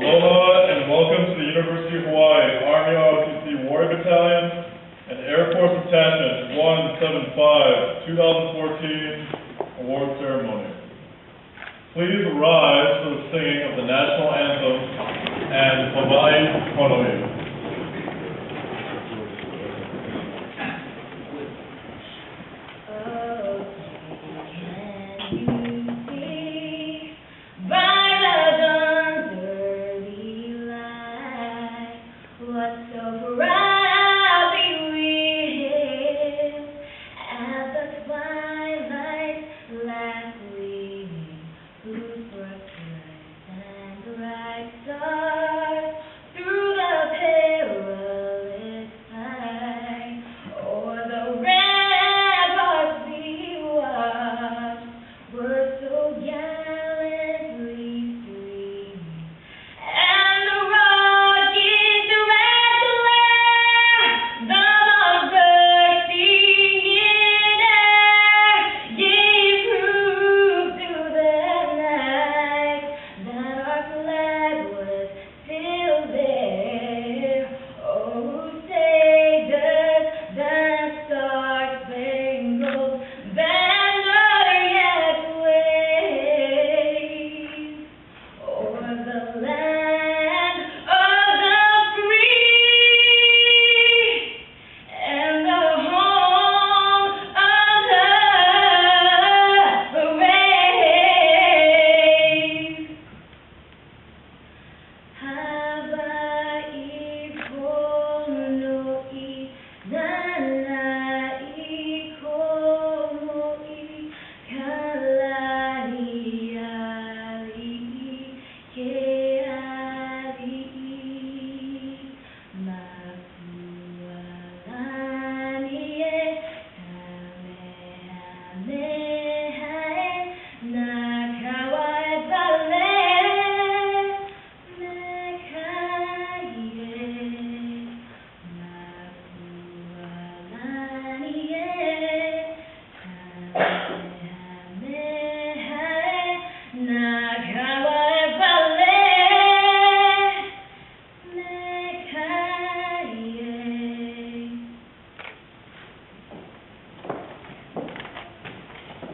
Aloha and welcome to the University of Hawaii Army ROTC Warrior Battalion and Air Force Attachment 175 2014 Award Ceremony. Please rise for the singing of the National Anthem and Hawaii Honolulu.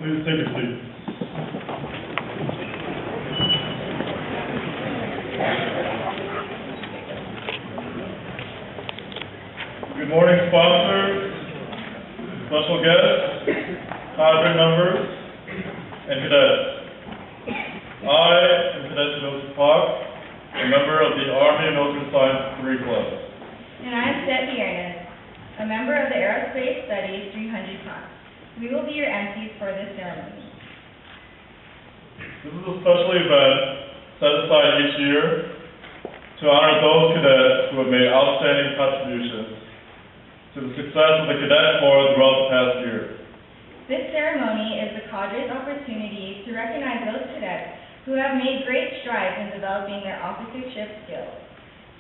Please take a seat. Good morning, sponsors, special guests, cadre members, and cadets. I am Cadet Joseph Park, a member of the Army Military Science 3 Club. And I am Seth Ernest, a member of the Aerospace Studies 300 Class. We will be your MCs for this ceremony. This is a special event set aside each year to honor those cadets who have made outstanding contributions to the success of the Cadet Corps throughout the past year. This ceremony is the cadre's opportunity to recognize those cadets who have made great strides in developing their officership skills.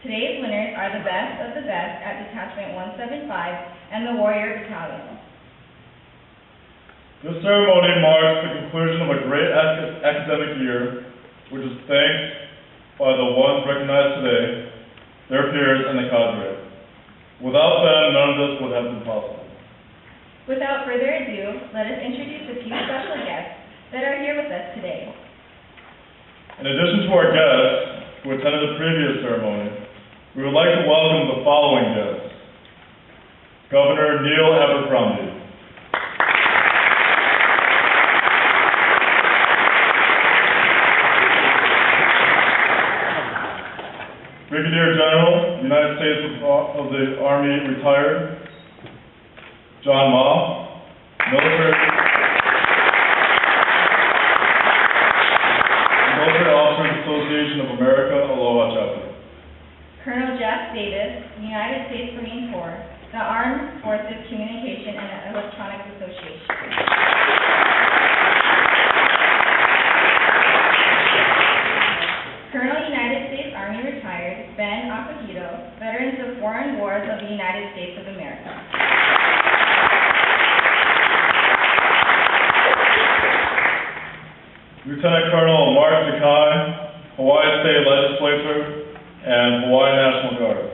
Today's winners are the best of the best at Detachment 175 and the Warrior Battalion. This ceremony marks the conclusion of a great academic year, which is thanked by the ones recognized today, their peers, and the cadre. Without them, none of this would have been possible. Without further ado, let us introduce a few special guests that are here with us today. In addition to our guests who attended the previous ceremony, we would like to welcome the following guests. Governor Neil Abercrombie. Brigadier General, United States of the Army, retired, John Ma, Military Officers Association of America, Aloha Chapter. Colonel Jeff Davis, United States Marine Corps, the Armed Forces Communication and Electronics Association. Colonel United States Army retired, Ben Akihito, Veterans of Foreign Wars of the United States of America. Lieutenant Colonel Mark Sakai, Hawaii State Legislature, and Hawaii National Guard.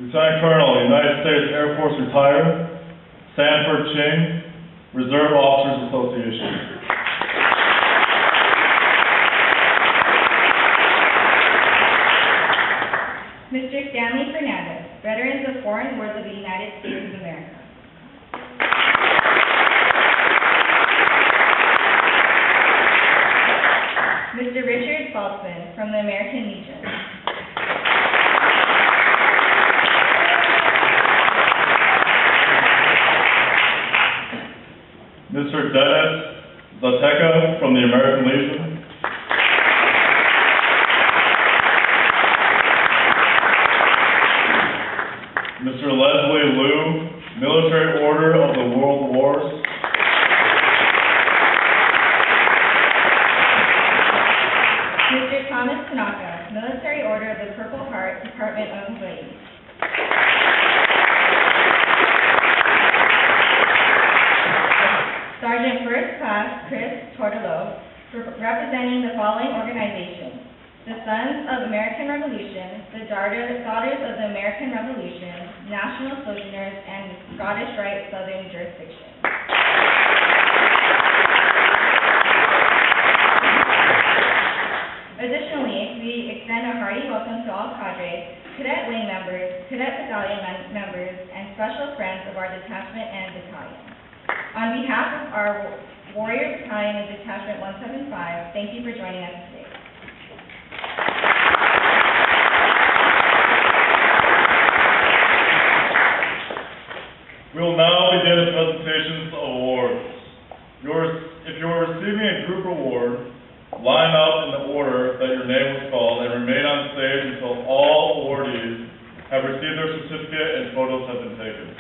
Lieutenant Colonel, United States Air Force retired, Sanford Ching, Reserve Officers Association. Mr. Stanley Fernandez, Veterans of Foreign Wars of the United States of America. Mr. Richard Saltzman, from the American Legion. Mr. Dennis Zateca, from the American Legion. Mr. Leslie Liu, Military Order of the World Wars. Mr. Thomas Tanaka, Military Order of the Purple Heart, Department of Hawaii. Sergeant First Class Chris Tortolo, representing the following organizations: the Sons of American Revolution, the Daughters of the American Revolution, National Sojourners, and Scottish Rite Southern Jurisdiction. Additionally, we extend a hearty welcome to all cadres, cadet wing members, cadet battalion members, and special friends of our detachment and battalion. On behalf of our Warrior Battalion and Detachment 175, thank you for joining us today. We will now begin the presentations of awards. If you're receiving a group award, line up in the order that your name was called and remain on stage until all awardees have received their certificate and photos have been taken.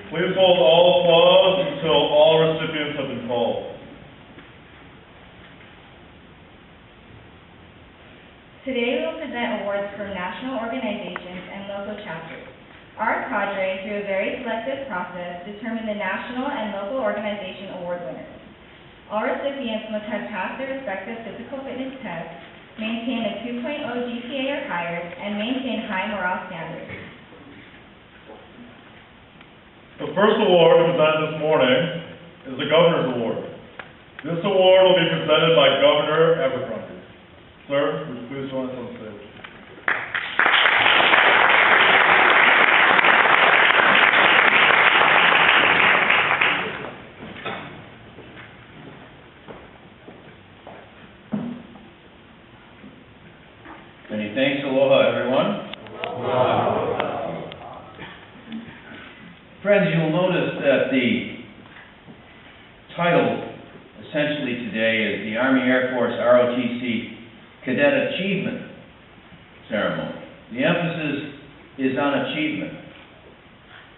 Please hold all applause until all recipients have been called. Today we will present awards from national organizations and local chapters. Our cadre, through a very selective process, determined the national and local organization award winners. All recipients must have passed their respective physical fitness tests, maintain a 2.0 GPA or higher, and maintain high morale standards. The first award presented this morning is the Governor's Award. This award will be presented by Governor Abercrombie. Sir, would you please join us on stage? Many thanks. Aloha, everyone. Friends, you'll notice that the title essentially today is the Army Air Force ROTC Cadet Achievement Ceremony. The emphasis is on achievement.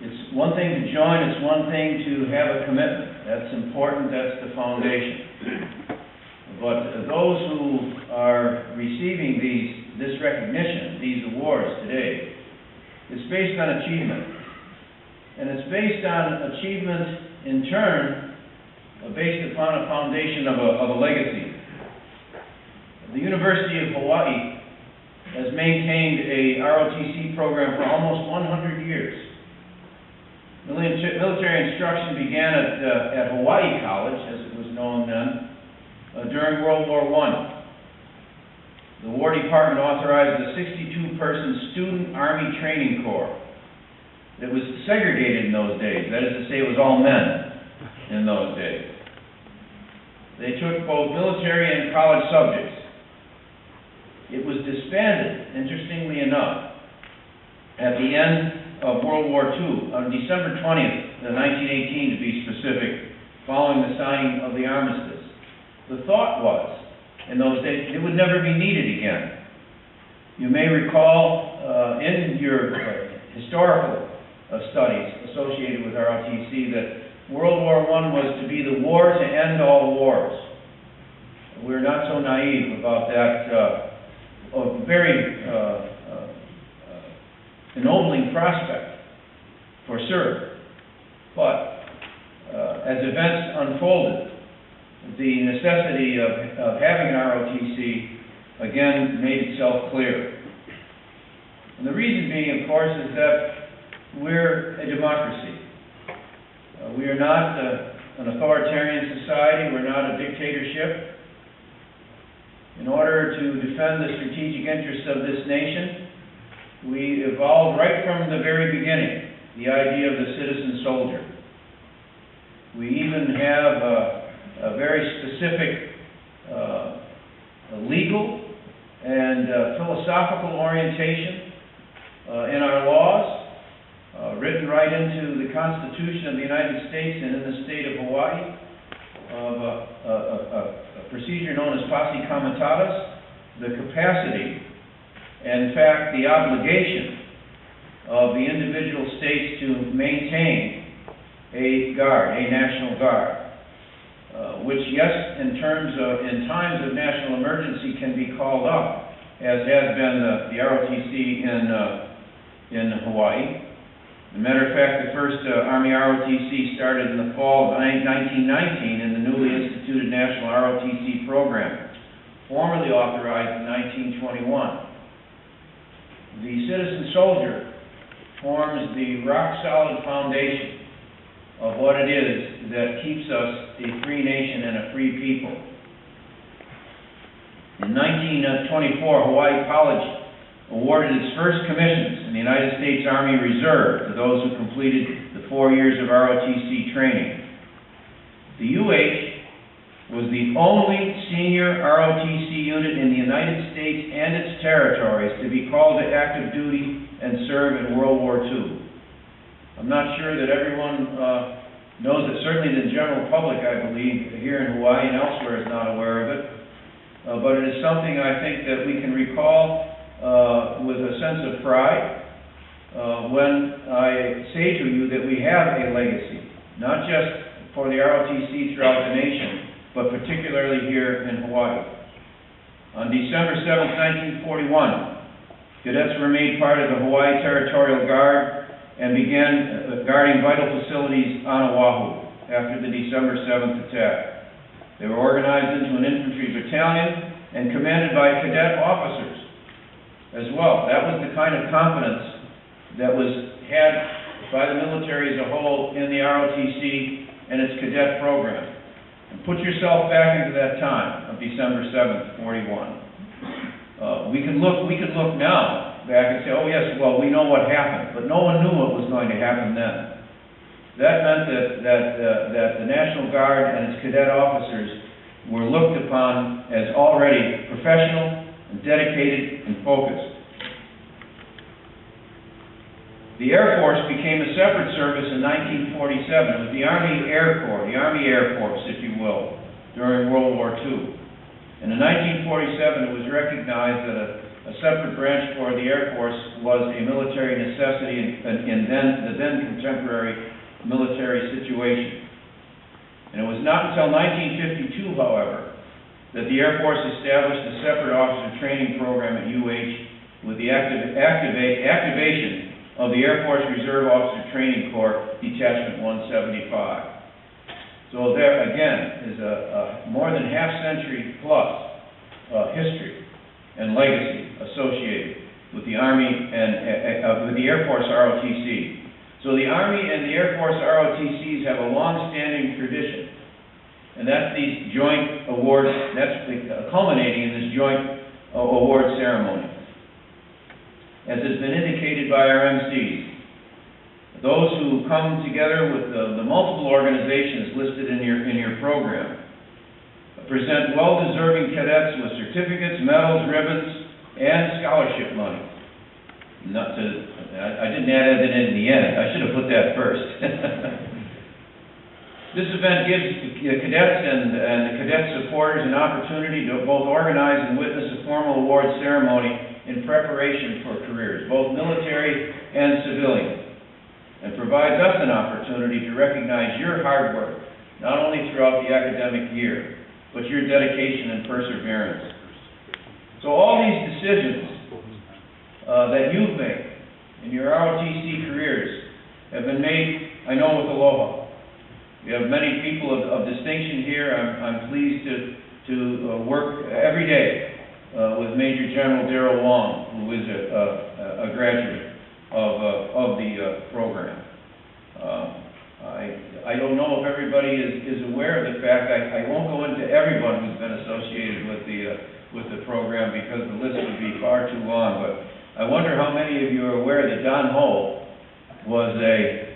It's one thing to join, it's one thing to have a commitment. That's important, that's the foundation. But those who are receiving this recognition, these awards today, it's based on achievement. And it's based on achievement in turn, based upon a foundation of a legacy. The University of Hawaii has maintained a ROTC program for almost 100 years. Military instruction began at Hawaii College, as it was known then, during World War I. The War Department authorized a 62-person student Army training corps. It was segregated in those days. That is to say, it was all men in those days. They took both military and college subjects. It was disbanded, interestingly enough, at the end of World War II, on December 20th, 1918 to be specific, following the signing of the armistice. The thought was, in those days, it would never be needed again. You may recall in your historical studies associated with ROTC that World War I was to be the war to end all wars. We're not so naive about that very ennobling prospect for sure. But as events unfolded, the necessity of having an ROTC again made itself clear. And the reason being, of course, is that we're a democracy. We are not an authoritarian society. We're not a dictatorship. In order to defend the strategic interests of this nation, we evolved right from the very beginning the idea of the citizen soldier. We even have a very specific legal and philosophical orientation in our laws, written right into the Constitution of the United States and in the state of Hawaii, of a procedure known as posse comitatus, the capacity, and in fact the obligation of the individual states to maintain a guard, a national guard, which, yes, in times of national emergency can be called up, as has been the ROTC in Hawaii. As a matter of fact, the first Army ROTC started in the fall of 1919 in the newly instituted National ROTC program, formally authorized in 1921. The citizen soldier forms the rock-solid foundation of what it is that keeps us a free nation and a free people. In 1924, Hawaii College awarded its first commissions in the United States Army Reserve to those who completed the 4 years of ROTC training. The UH was the only senior ROTC unit in the United States and its territories to be called to active duty and serve in World War II. I'm not sure that everyone knows it. Certainly the general public, I believe, here in Hawaii and elsewhere is not aware of it. But it is something I think that we can recall with a sense of pride when I say to you that we have a legacy, not just for the ROTC throughout the nation, but particularly here in Hawaii. On December 7, 1941, cadets were made part of the Hawaii Territorial Guard and began guarding vital facilities on Oahu after the December 7th attack. They were organized into an infantry battalion and commanded by cadet officers as well. That was the kind of confidence that was had by the military as a whole in the ROTC and its cadet program. And put yourself back into that time of December 7th, 41. We could look now back and say, oh yes, well, we know what happened, but no one knew what was going to happen then. That meant that the National Guard and its cadet officers were looked upon as already professional and dedicated and focused. The Air Force became a separate service in 1947. It was the Army Air Corps, the Army Air Force, if you will, during World War II. And in 1947, it was recognized that a separate branch for the Air Force was a military necessity in the then contemporary military situation. And it was not until 1952, however, that the Air Force established a separate officer training program at UH with the activation of the Air Force Reserve Officer Training Corps Detachment 175. So there, again, is a more than half-century plus history and legacy associated with the Army and with the Air Force ROTC. So the Army and the Air Force ROTCs have a long-standing tradition, and that's these joint awards, that's culminating in this joint award ceremony. As has been indicated by our MCs, those who come together with the multiple organizations listed in your program present well-deserving cadets with certificates, medals, ribbons, and scholarship money. I didn't add it in the end. I should have put that first. This event gives the cadets and the cadet supporters an opportunity to both organize and witness a formal award ceremony in preparation for careers, both military and civilian, and provides us an opportunity to recognize your hard work, not only throughout the academic year, but your dedication and perseverance. So all these decisions that you've made in your ROTC careers have been made, I know with Aloha. We have many people of distinction here. I'm pleased to work every day with Major General Darrell Wong, who is a graduate of the program. I don't know if everybody is aware of the fact. I won't go into everyone who's been associated with the program because the list would be far too long, but I wonder how many of you are aware that Don Ho was a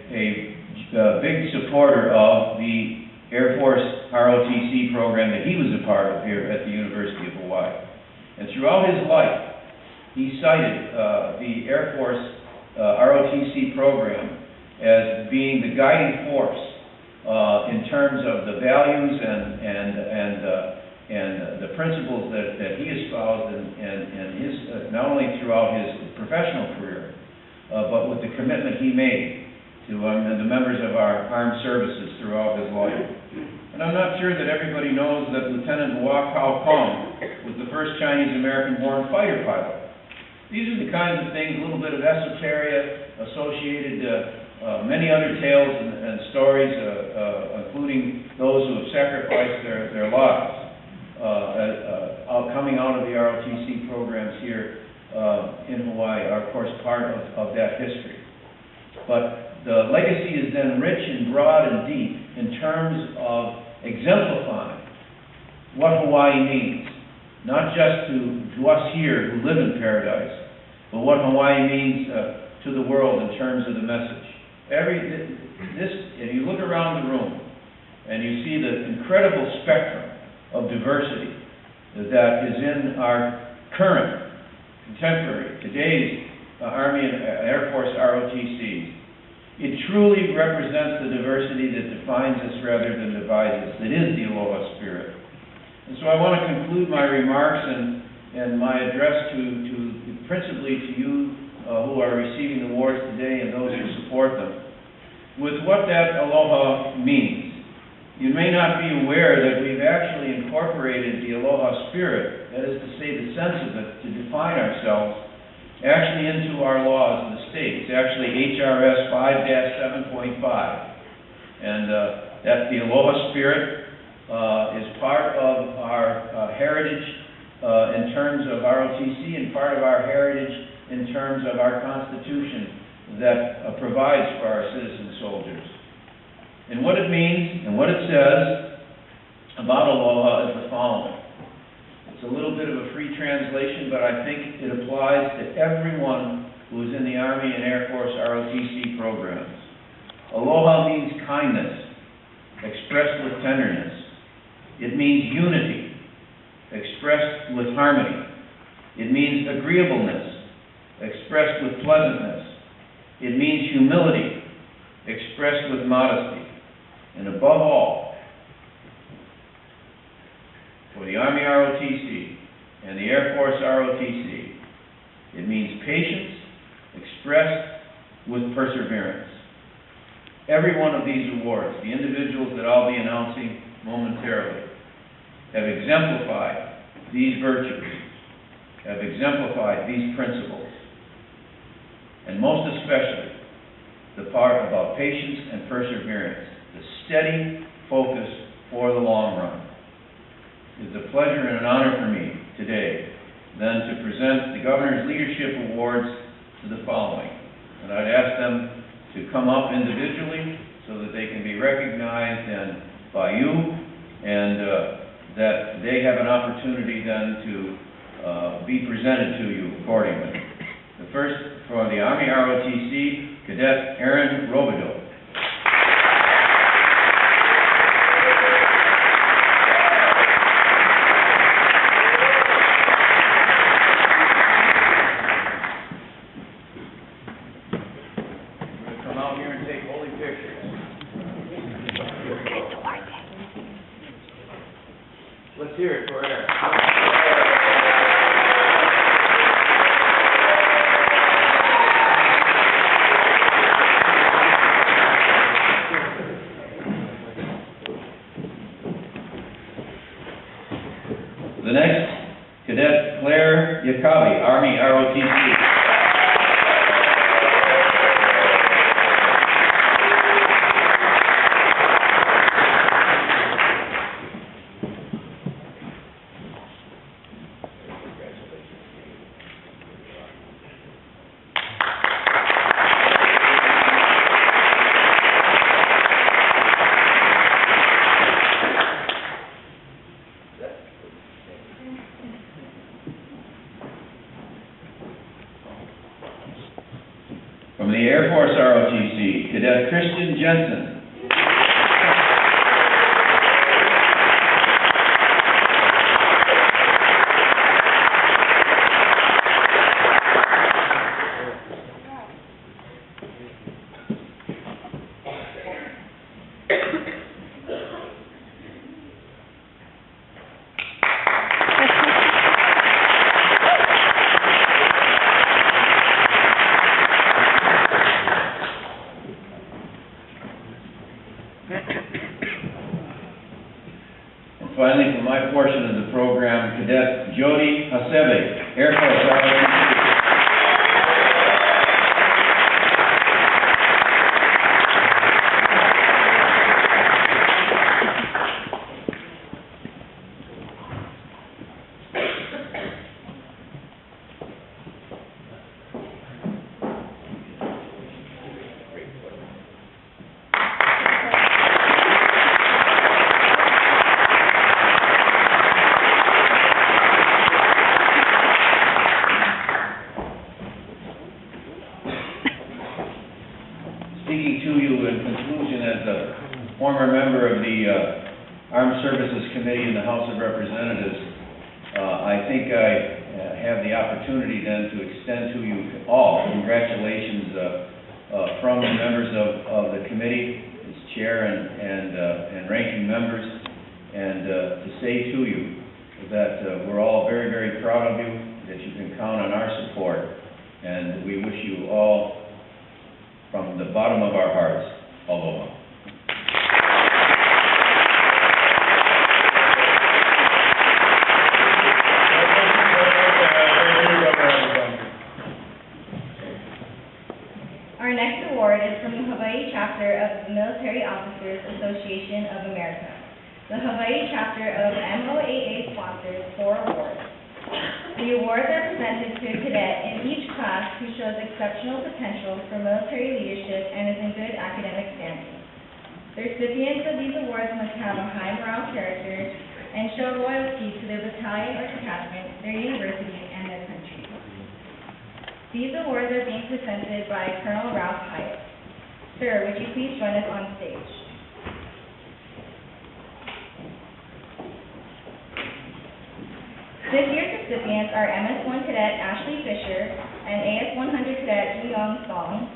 big supporter of the Air Force ROTC program that he was a part of here at the University of Hawaii. And throughout his life, he cited the Air Force ROTC program as being the guiding force in terms of the values and the principles that he espoused and his not only throughout his professional career, but with the commitment he made to the members of our armed services throughout his life. And I'm not sure that everybody knows that Lieutenant Hua Kao Kong was the first Chinese-American-born fighter pilot. These are the kinds of things, a little bit of esoteria associated, many other tales and stories, including those who have sacrificed their lives coming out of the ROTC programs here in Hawaii are, of course, part of that history. But the legacy is then rich and broad and deep in terms of exemplifying what Hawaii means, not just to us here who live in paradise, but what Hawaii means to the world in terms of the message. If you look around the room and you see the incredible spectrum of diversity that is in our current, contemporary, today's Army and Air Force ROTCs, it truly represents the diversity that defines us rather than divides us. It is the Aloha spirit. And so I want to conclude my remarks and my address to principally to you who are receiving the awards today and those who support them, with what that Aloha means. You may not be aware that we've actually incorporated the Aloha spirit, that is to say the sense of it, to define ourselves, actually into our laws in the state. It's actually HRS 5-7.5. And that the Aloha spirit is part of our heritage in terms of ROTC and part of our heritage in terms of our Constitution that provides for our citizen soldiers. And what it means and what it says about Aloha is the following. It's a little bit of a free translation, but I think it applies to everyone who is in the Army and Air Force ROTC programs. Aloha means kindness, expressed with tenderness. It means unity, expressed with harmony. It means agreeableness, expressed with pleasantness. It means humility, expressed with modesty. And above all, for the Army ROTC and the Air Force ROTC, it means patience expressed with perseverance. Every one of these awards, the individuals that I'll be announcing momentarily, have exemplified these virtues, have exemplified these principles, and most especially the part about patience and perseverance, the steady focus for the long run. It's a pleasure and an honor for me today then to present the Governor's Leadership Awards to the following. And I'd ask them to come up individually so that they can be recognized and by you, and that they have an opportunity then to be presented to you accordingly. The first, for the Army ROTC, Cadet Aaron Robidoux. Let's hear it for Aaron. The next, Cadet Claire Yakabi, Army ROTC. Cadet Christian Jensen. Finally, for my portion of the program, Cadet Jody Hasebe, Air Force ROTC. Speaking to you in conclusion as a former member of the Armed Services Committee in the House of Representatives, I think I have the opportunity then to extend to you all congratulations from the members of the committee, its chair and ranking members, and to say to you that we're all very, very proud of you, that you can count on our support, and we wish you all from the bottom of our hearts, aloha. Our next award is from the Hawaii chapter of the Military Officers Association of America. The Hawaii chapter of MOAA sponsors 4 awards. The awards are presented to a cadet in each class who shows exceptional potential for military leadership and is in good academic standing. The recipients of these awards must have a high moral character and show loyalty to their battalion or detachment, their university, and their country. These awards are being presented by Colonel Ralph Hyatt. Sir, would you please join us on stage? This year's recipients are MS-1 Cadet Ashley Fisher and AS-100 Cadet Ji-Young Song.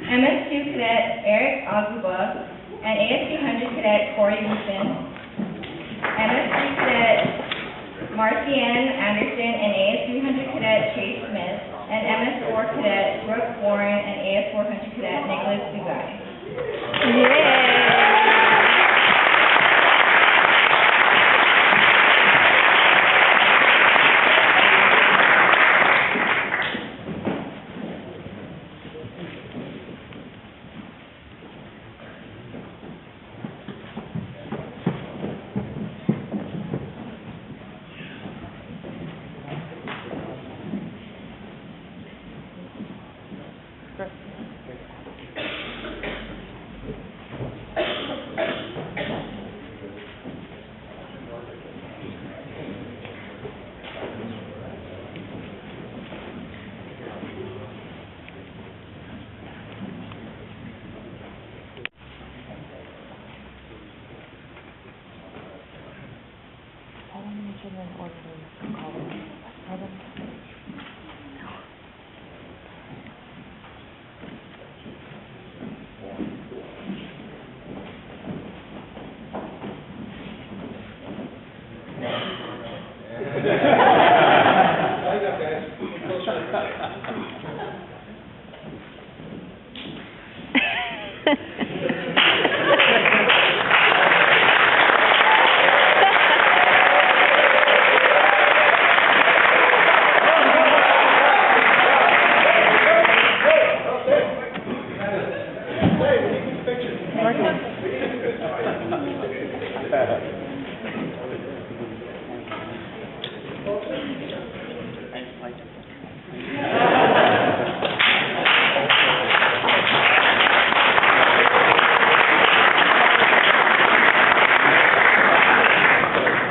MS-2 Cadet Eric Azuba and AS-200 Cadet Corey Wilson. MS-3 Cadet Marcianne Anderson and AS-300 Cadet Chase Smith. And MS-4 Cadet Brooke Warren and AS-400 Cadet Nicholas Dugai.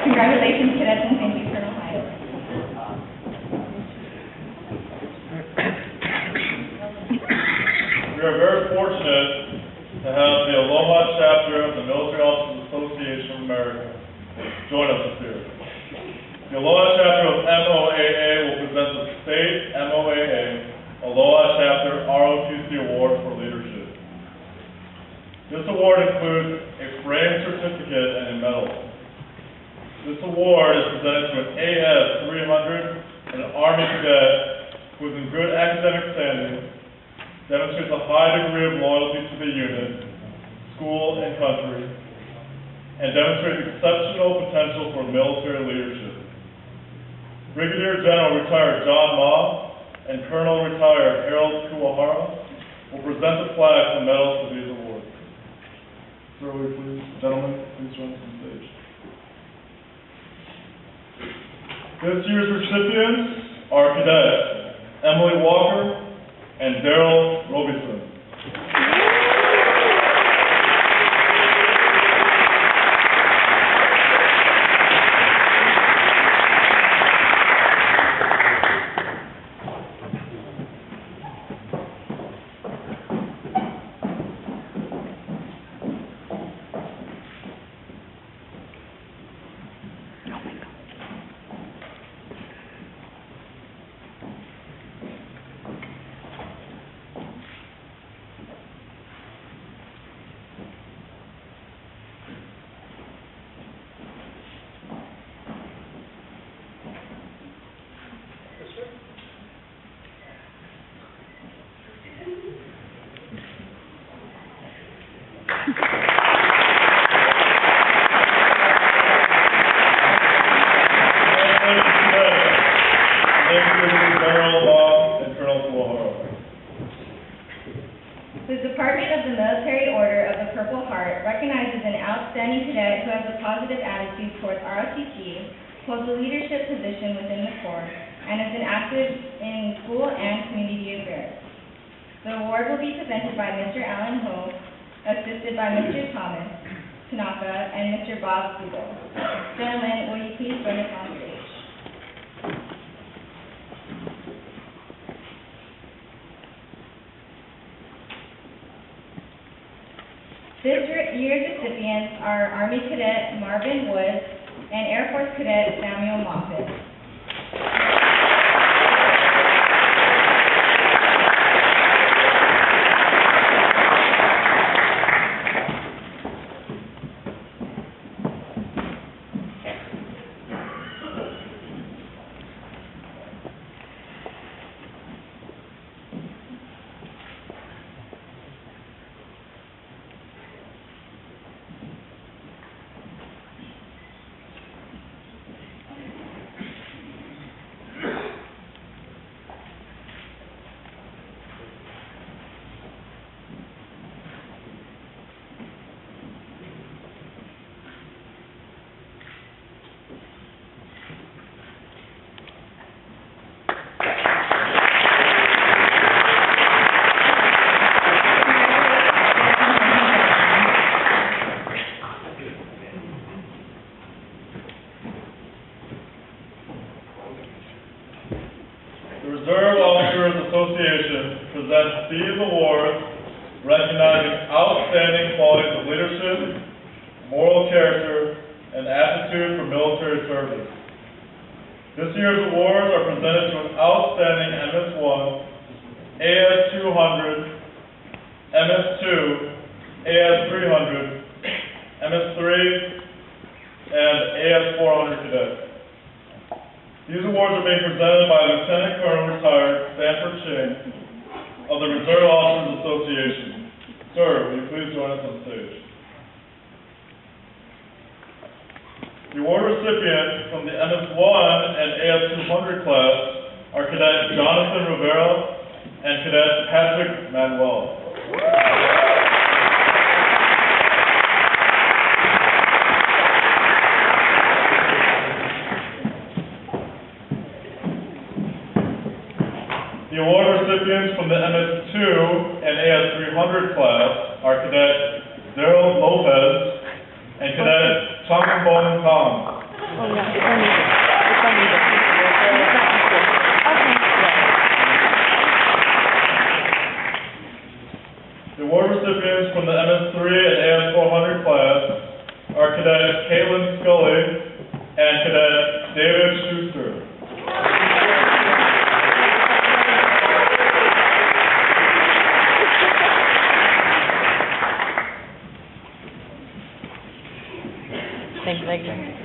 Congratulations, cadets, and thank you, Colonel Hyatt. very fortunate to have the Aloha chapter of the Military Officers Association of America join us this year. The Aloha chapter of MOAA will present the State MOAA Aloha Chapter ROTC Award for Leadership. This award includes a framed certificate and a medal. This award is presented to an AS 300, an Army cadet who is in good academic standing, demonstrates a high degree of loyalty to the unit, school, and country, and demonstrates exceptional potential for military leadership. Brigadier General retired John Ma and Colonel retired Harold Kuwahara will present the flags and medals for these awards. Sir, will you please, gentlemen, please join us on stage. This year's recipients are cadets Emily Walker and Daryl Robeson. The Department of the Military Order of the Purple Heart recognizes an outstanding cadet who has a positive attitude towards ROTC, holds a leadership position within the Corps, and has been active in school and community affairs. The award will be presented by Mr. Alan Ho, assisted by Mr. Thomas Tanaka and Mr. Bob Siegel. Gentlemen, will you please join us on stage? This year's recipients are Army Cadet Marvin Woods and Air Force Cadet Samuel Moffitt. The Reserve Officers Association presents these awards recognizing outstanding qualities of leadership, moral character, and aptitude for military service. This year's awards are presented to an outstanding MS-1, AS-200, MS-2, AS-300, MS-3, and AS-400 cadets. These awards are being presented by Lieutenant Colonel retired Sanford Ching of the Reserve Officers Association. Sir, will you please join us on stage? The award recipients from the MS-1 and AS-200 class are Cadet Jonathan Rivera and Cadet Patrick Manuel. The award recipients from the MS-2 and AS-300 class are Cadet Daryl Lopez and Cadet Changbong Kong. The Richard. Thank you.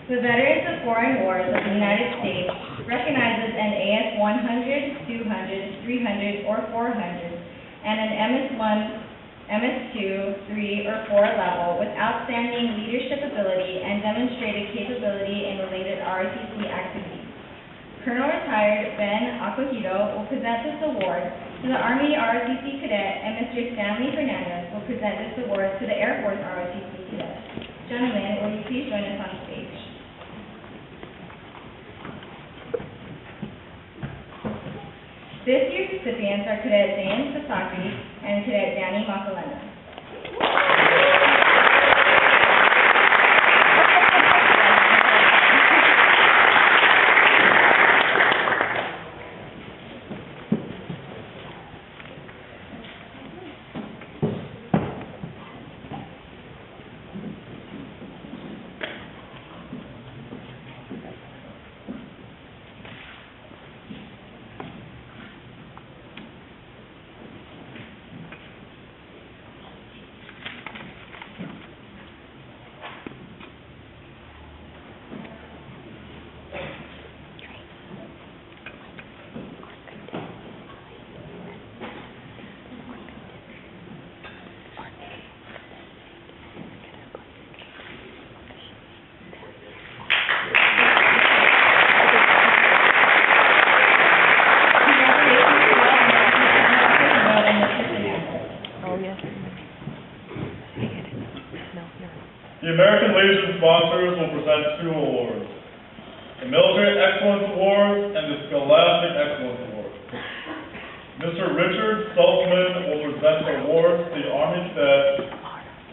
The Veterans of Foreign Wars of the United States recognizes an AS 100, 200, 300, or 400, and an MS1, MS2, 3, or 4 level with outstanding leadership ability and demonstrated capability in related ROTC activities. Colonel Retired Ben Acohido will present this award to the Army ROTC Cadet, and Mr. Stanley Fernandez will present this award to the Air Force ROTC Cadet. Gentlemen, will you please join us on stage? This year's recipients are Cadet Zane Sasaki and Cadet Danny Makalena. The American Legion sponsors will present 2 awards, the Military Excellence Award and the Scholastic Excellence Award. Mr. Richard Saltzman will present the award to the Army Cadet,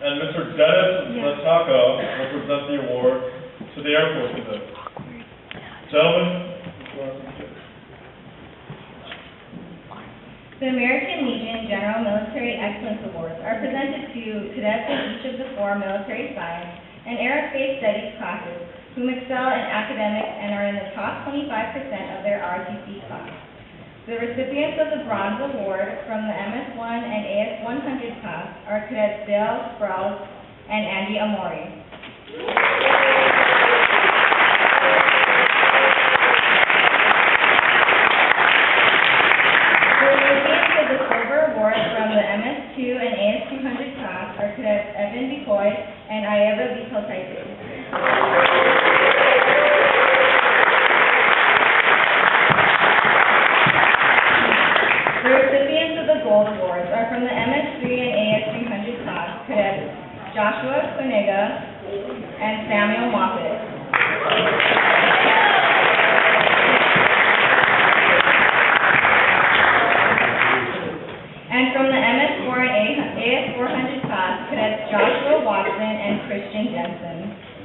and Mr. Dennis Lataka will present the award to the Air Force Cadet. Gentlemen, the American Legion General Military Excellence Awards are presented to cadets in each of the 4 military science and aerospace studies classes whom excel in academics and are in the top 25% of their ROTC class. The recipients of the Bronze Award from the MS1 and AS100 class are Cadets Dale Sprouse and Andy Amori. The Silver Award from the MS2 and AS200 class are Cadets Evan Bicoy and Ayeva Bikotaite. The recipients of the Gold Awards are from the MS3 and AS300 class Cadets Joshua Quinega and Samuel Moffett. And from the MS4 and AS400 class, Cadets Joshua Watson and Christian Jensen. Congratulations.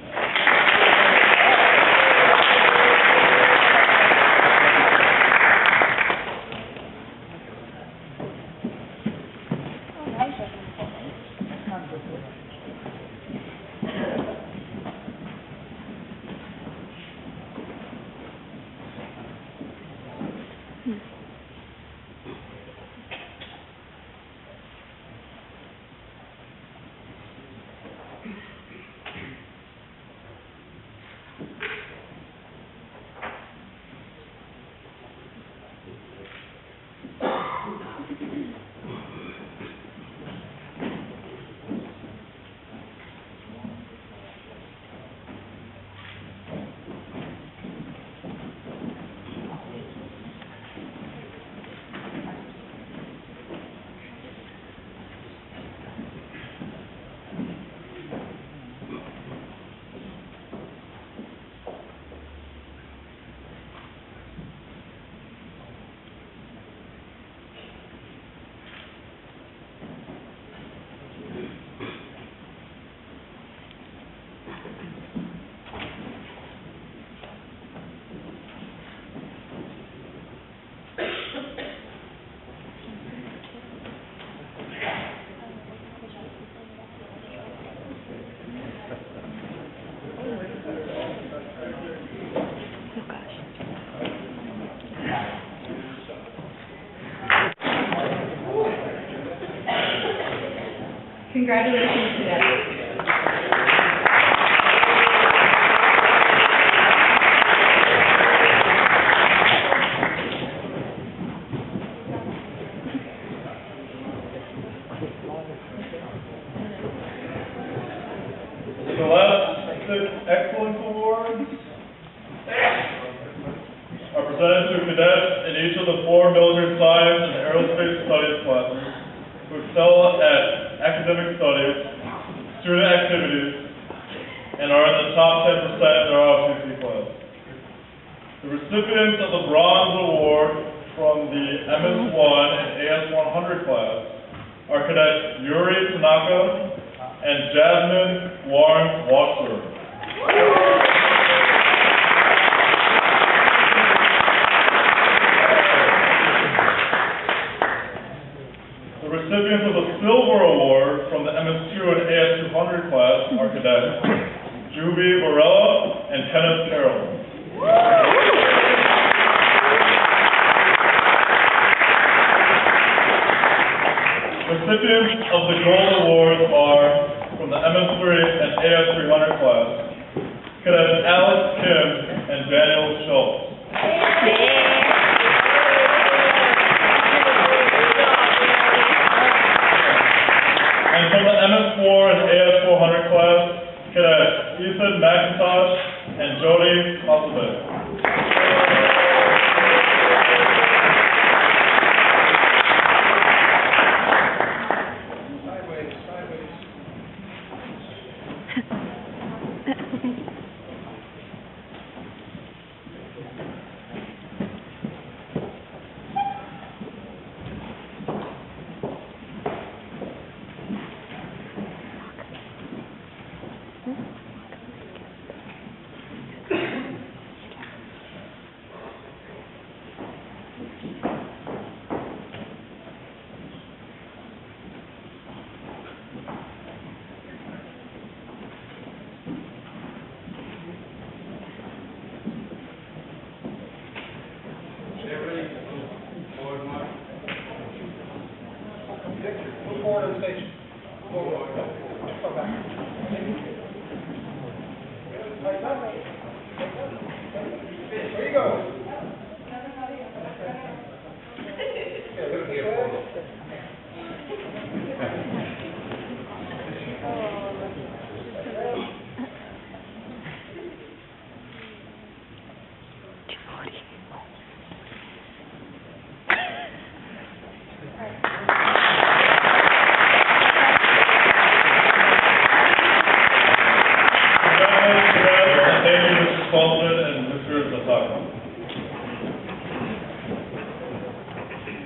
Congratulations, cadets. The last 6 Excellence Awards are presented to cadets in each of the 4 military science and aerospace studies classes who excel at academic studies, student activities, and are in the top 10% in their ROTC class. The recipients of the Bronze Award from the MS-1 and AS-100 class are cadets Yuri Tanaka and Jasmine Warren Wasser. The recipients of the Silver Award from the MS-2 and AS-200 class are cadets Juby Varela and Kenneth Carroll. Recipients of the Gold Award are from the MS-3 and AS-300 class, cadets Alex Kim and Daniel Schultz. And from the MS-4 and AS-400 class, cadets Ethan McIntosh and Jody Hasselbeck.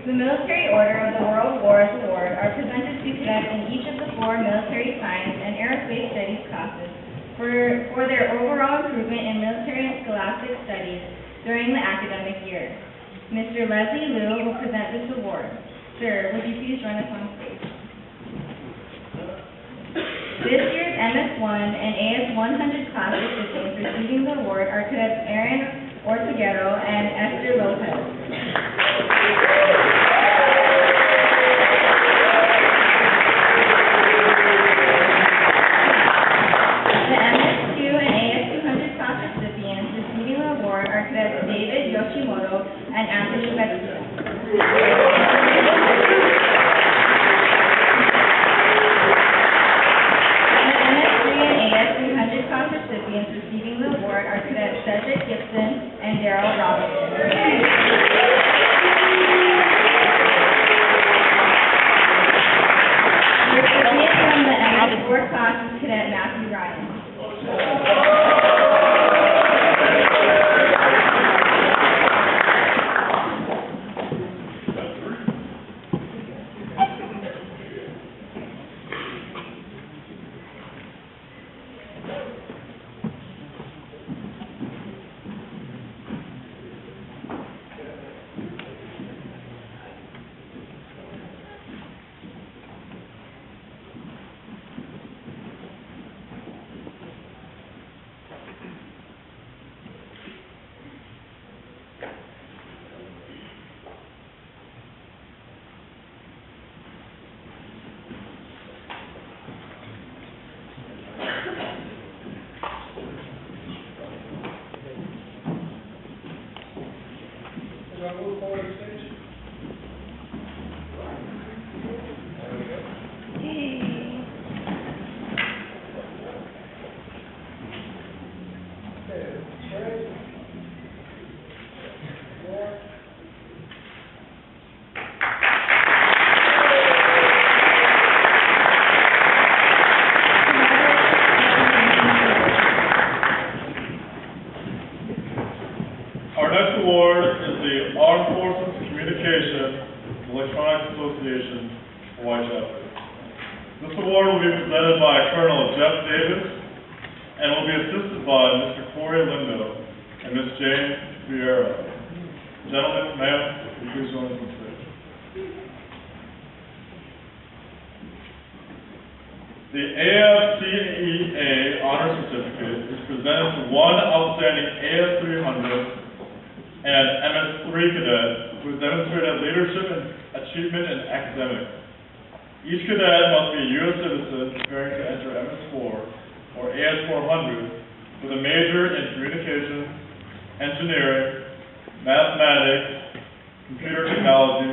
The Military Order of the World Wars Award are presented to cadets in each of the 4 military science and aerospace studies classes for their overall improvement in military and scholastic studies during the academic year. Mr. Leslie Liu will present this award. Sir, would you please join us on stage? This year's MS1 and AS100 class recipients receiving the award are cadets Aaron Orteguero and Esther Lopez. The MS2 and AS200 class recipients receiving the award are cadets David Yoshimoto and Anthony Garcia. Recipients receiving the award are cadets Cedric Gibson and Daryl Robinson. The recipient from the MS4 class is Cadet Matthew Ryan. The AFCEA Honor Certificate is presented to one outstanding AS300 and MS3 cadet who has demonstrated leadership and achievement in academics. Each cadet must be a U.S. citizen preparing to enter MS4 or AS400 with a major in communications, engineering, mathematics, computer technology,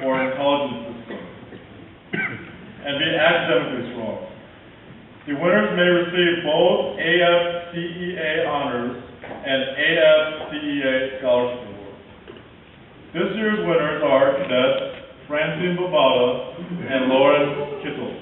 or intelligence systems, and be academically strong. The winners may receive both AFCEA honors and AFCEA scholarship awards. This year's winners are cadets Francine Bobata and Lauren Kittle.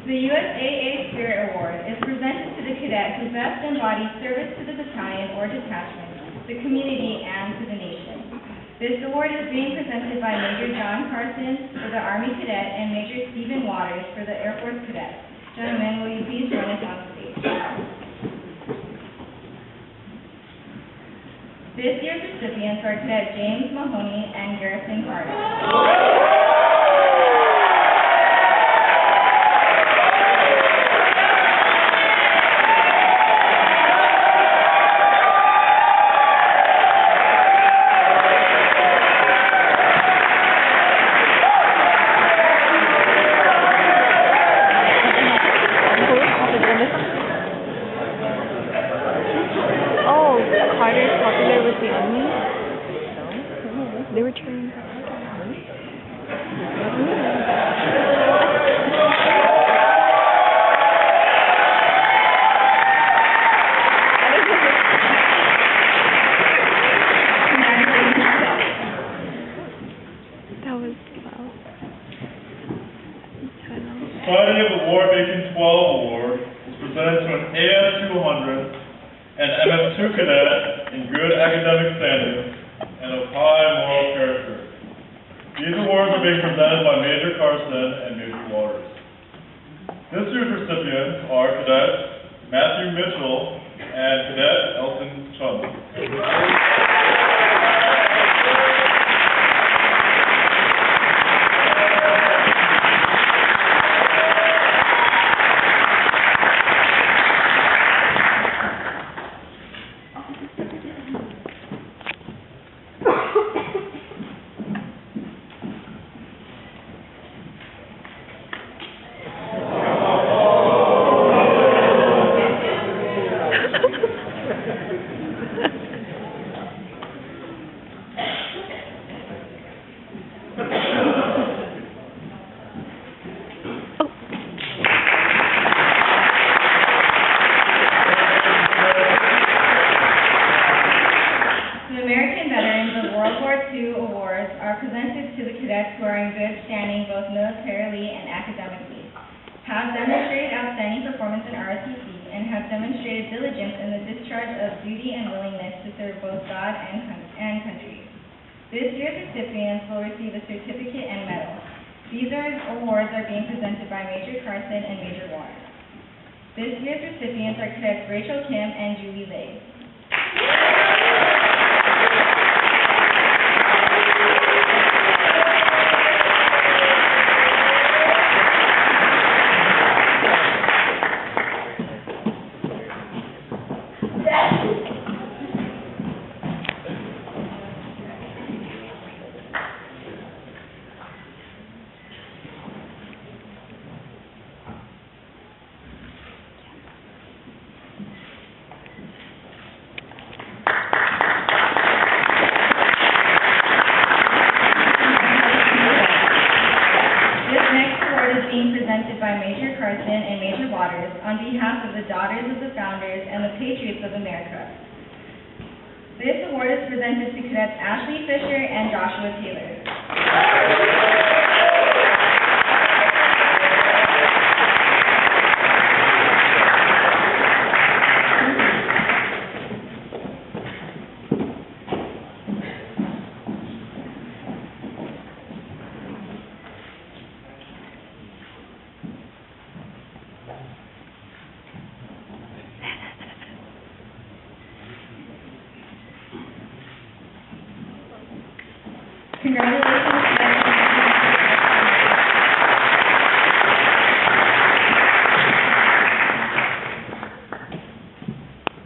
The USAA Spirit Award is presented to the cadet who best embodies service to the battalion or detachment, the community, and to the nation. This award is being presented by Major John Carson for the Army Cadet and Major Stephen Waters for the Air Force Cadet. Gentlemen, will you please join us on stage? This year's recipients are Cadet James Mahoney and Garrison Carter. They were turning. That was wow. Society of the War 1812 Award is presented to an AS 200 and MS2 cadet in good academic standing and of high moral character. These awards are being presented by Major Carson and Major Waters. This year's recipients are Cadet Matthew Mitchell and Cadet Elton Chun. Who are in good standing both militarily and academically, have demonstrated outstanding performance in ROTC, and have demonstrated diligence in the discharge of duty and willingness to serve both God and country. This year's recipients will receive a certificate and medal. These awards are being presented by Major Carson and Major Waters. This year's recipients are Cadets Rachel Kim and Julie Lay. Presented by Major Carson and Major Waters on behalf of the Daughters of the Founders and the Patriots of America. This award is presented to Cadets Ashley Fisher and Joshua Taylor.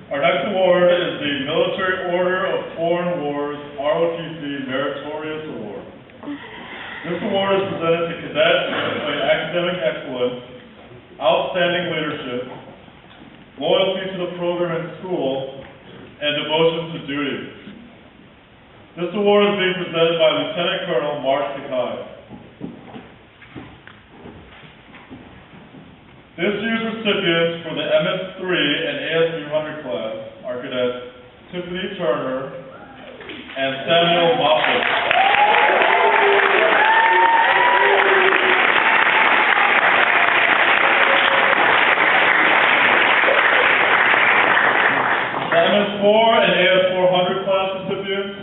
Our next award is the Military Order of Foreign Wars ROTC Meritorious Award. This award is presented to cadets who displayed academic excellence, outstanding leadership, loyalty to the program and school, and devotion to duty. This award is being presented by Lieutenant Colonel Mark Sakai. This year's recipients for the MS3 and AS300 class are Cadets Tiffany Turner and Samuel Moffett. The MS4 and AS400 class recipients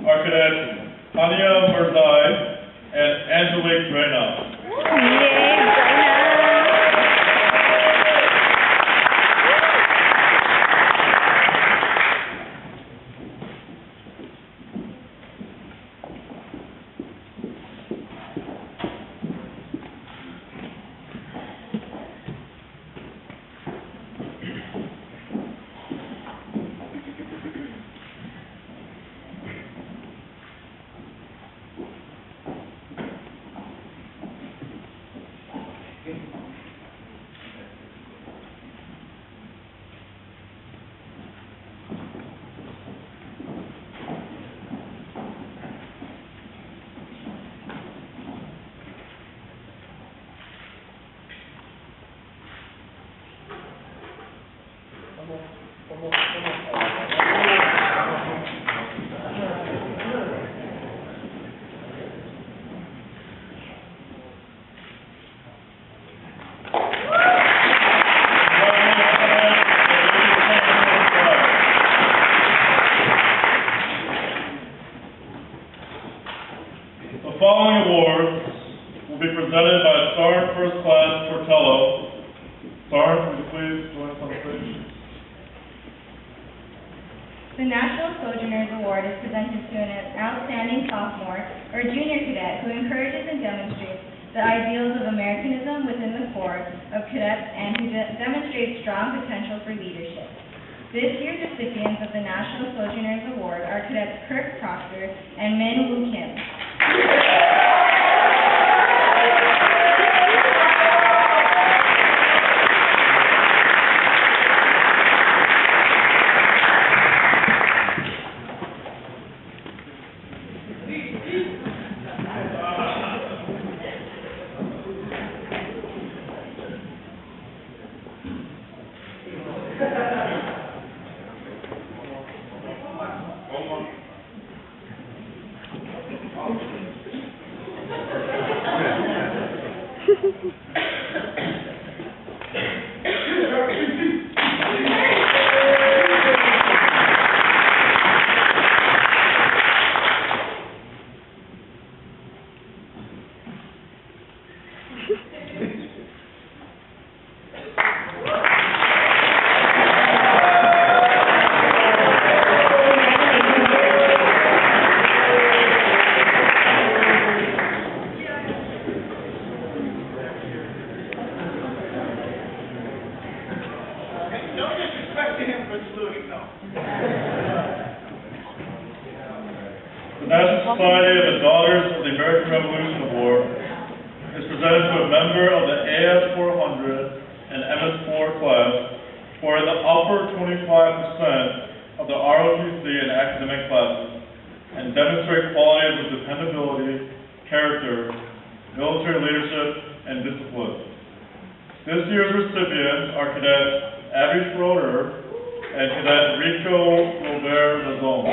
are Cadets Tanya Mirzai and Angelique Reyna. The following awards will be presented by Sergeant First Class Tortello. Sergeant, would you please join us on the stage? The National Sojourners Award is presented to an outstanding sophomore or junior cadet who encourages and demonstrates the ideals of Americanism within the Corps of Cadets and who demonstrates strong potential for leadership. This year's recipients of the National Sojourners Award are Cadets Kirk Proctor and Min Woo Kim. The National Society of the Daughters of the American Revolution Award is presented to a member of the AS400 and MS4 class for the upper 25% of the ROTC in academic classes and demonstrate qualities of dependability, character, military leadership, and discipline. This year's recipients are Cadet Abby Schroeder and Cadet Rico Robert Lazone.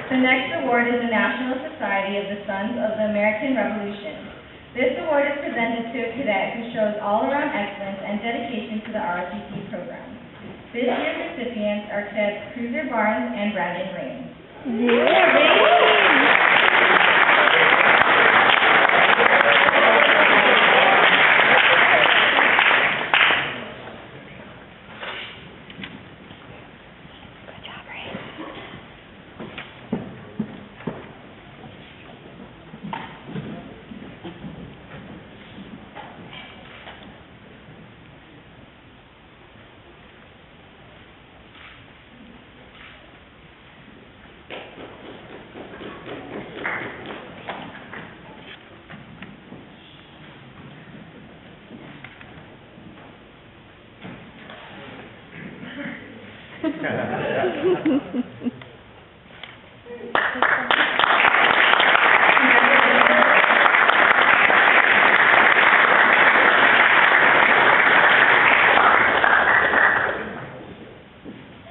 The next award is the National Society of the Sons of the American Revolution. This award is presented to a cadet who shows all-around excellence and dedication to the ROTC program. This year's recipients are Cadets Cruiser Barnes and Brandon Rains.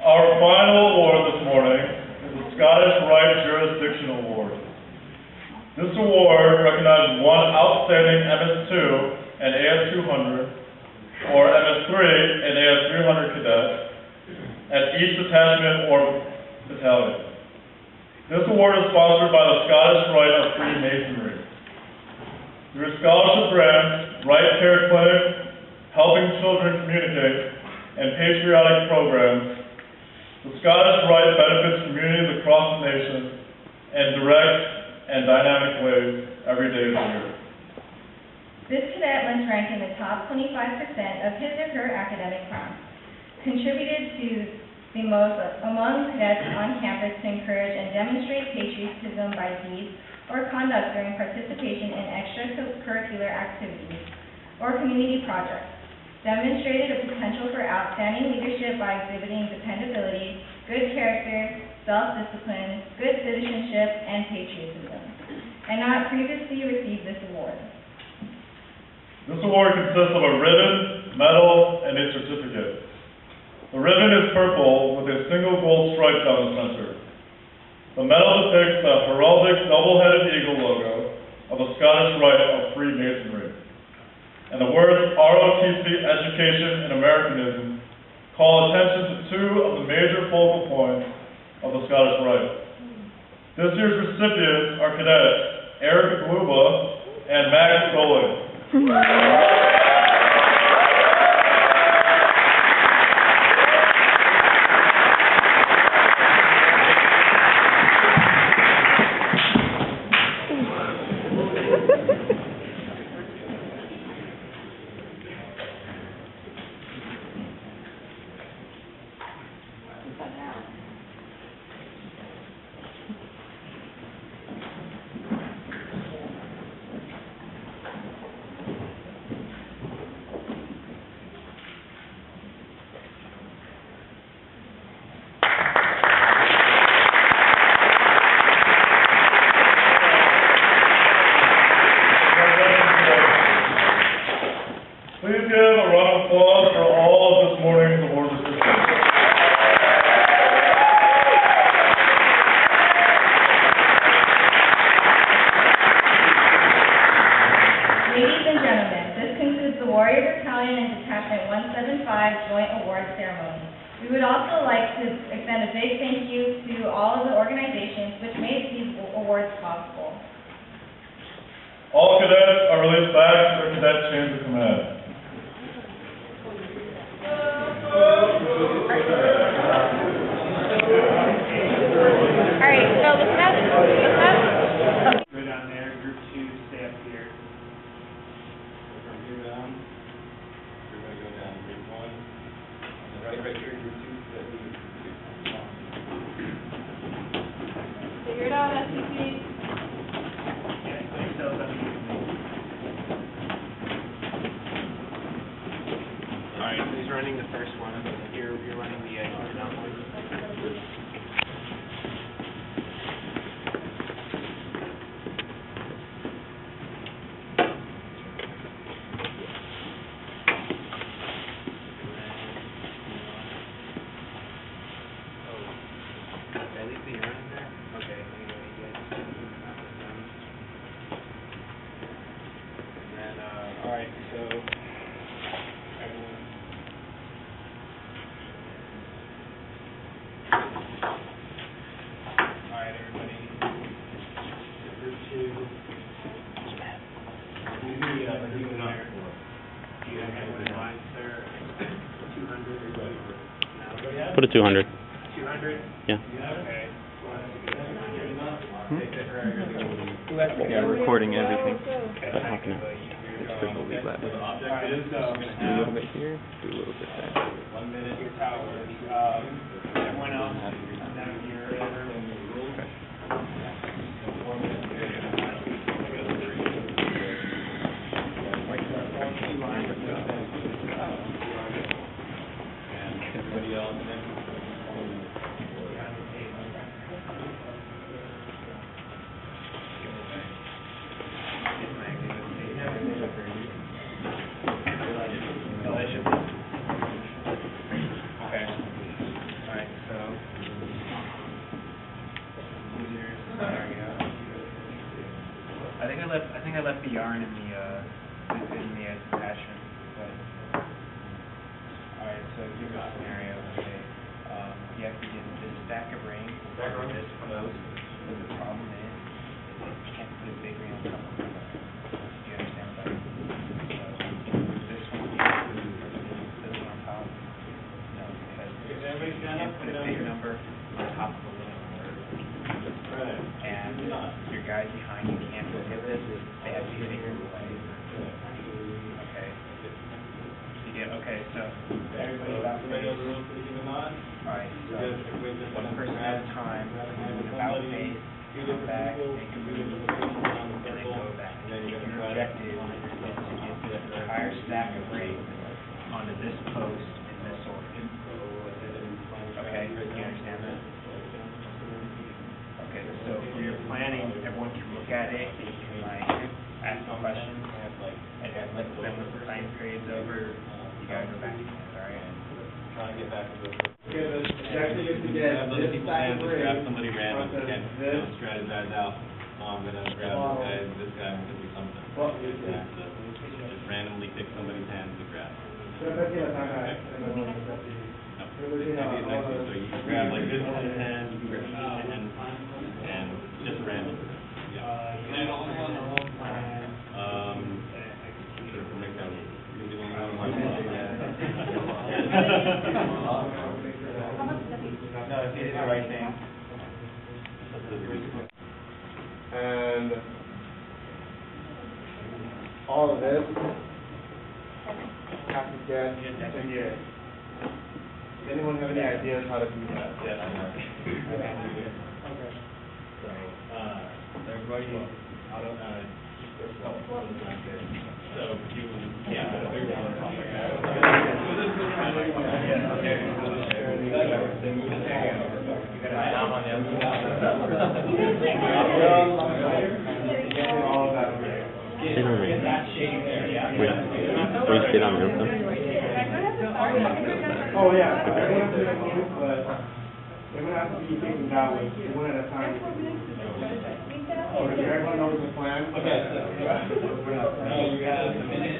Our final award this morning is the Scottish Rite Jurisdiction Award. This award recognizes one outstanding MS2 and AS200 or MS3 and AS300 cadet at each detachment or battalion. This award is sponsored by the Scottish Rite of Freemasonry. Through scholarship grants, Rite Care Clinic, Helping Children Communicate, and patriotic programs, the Scottish Rite benefits communities across the nation in direct and dynamic ways every day of the year. This cadet must rank in the top 25% of his or her academic prompts, contributed to the most among cadets on campus to encourage and demonstrate patriotism by deeds, or conduct during participation in extracurricular activities or community projects. Demonstrated a potential for outstanding leadership by exhibiting dependability, good character, self-discipline, good citizenship, and patriotism, and not previously received this award. This award consists of a ribbon, medal, and a certificate. The ribbon is purple with a single gold stripe down the center. The medal depicts the heraldic double-headed eagle logo of the Scottish Rite of Freemasonry. And the words ROTC Education and Americanism call attention to two of the major focal points of the Scottish Rite. This year's recipients are cadets Eric Gluba and Max Stoling. Please give a round of applause for all of this morning's award recipients. Ladies and gentlemen, this concludes the Warrior Battalion and Detachment 175 Joint Award Ceremony. We would also like to extend a big thank you to all of the organizations which made these awards possible. All cadets are released back to their cadet chains of command. All right, so listen up. Go down there, group 2, stay up here. From here down, you're gonna go down group 1, and right here, group 2, that we Figure it out, SCP. Yeah, put yourselves up here. Alright, who's running the first one? You're running the countdown one. Alright, so everyone. Alright, everybody. Group 2. You can get up, you can there. Do you have any lines there? 200? Put a 200. 200? Yeah. Okay. Yeah, recording everything. Okay. But how can I? It's for the Llab. Do a little bit here, do a little bit there. 1 minute, your tower. Everyone else, now you're over. Everybody else, I think I left the yarn in the attachment, but alright, so here's a scenario, okay. You have to get this stack of rings this close, but the problem is you can't put a big ring on top of it. Do you understand that? So this one on top, no, because you can't put a big number on top of a little number. And your guys behind you can't look at this, they have to figure it away. Okay. You get, okay, so everybody about face. Alright, so one person at a time, about face, come back, make a move, and then go back. And then you're Your gonna try to. objective is to get the entire stack of rings onto this post in this order. Okay, you understand that? Okay, so for your planning, everyone can look at it, and you can like ask questions, and then when the time period's over, you gotta go back to it, alright? Trying to get back to the. Okay, the objective is to get Other this people stack can of just grab rings somebody random, onto again, this. don't strategize out, I'm gonna grab this guy, because do something. Well, Just randomly pick somebody's hand to grab. pero aquí la saca, No, maybe it's next to you, so you can grab like this one's hand, you can grab this hand, and just random. Yeah. Sort of make that, you're the only one who No, if you did the right thing. and all of this have to get to here. Does anyone have any ideas how to do that? Yes, I know. Okay. So, everybody, I don't, just a couple of things there. So, you, yeah, the bigger one. Sit on it. Wait, sit on your phone. Oh, yeah, everyone has to move, but everyone has to be taken that way, one at a time. Oh, does everyone know the plan? Okay, so, you have a minute.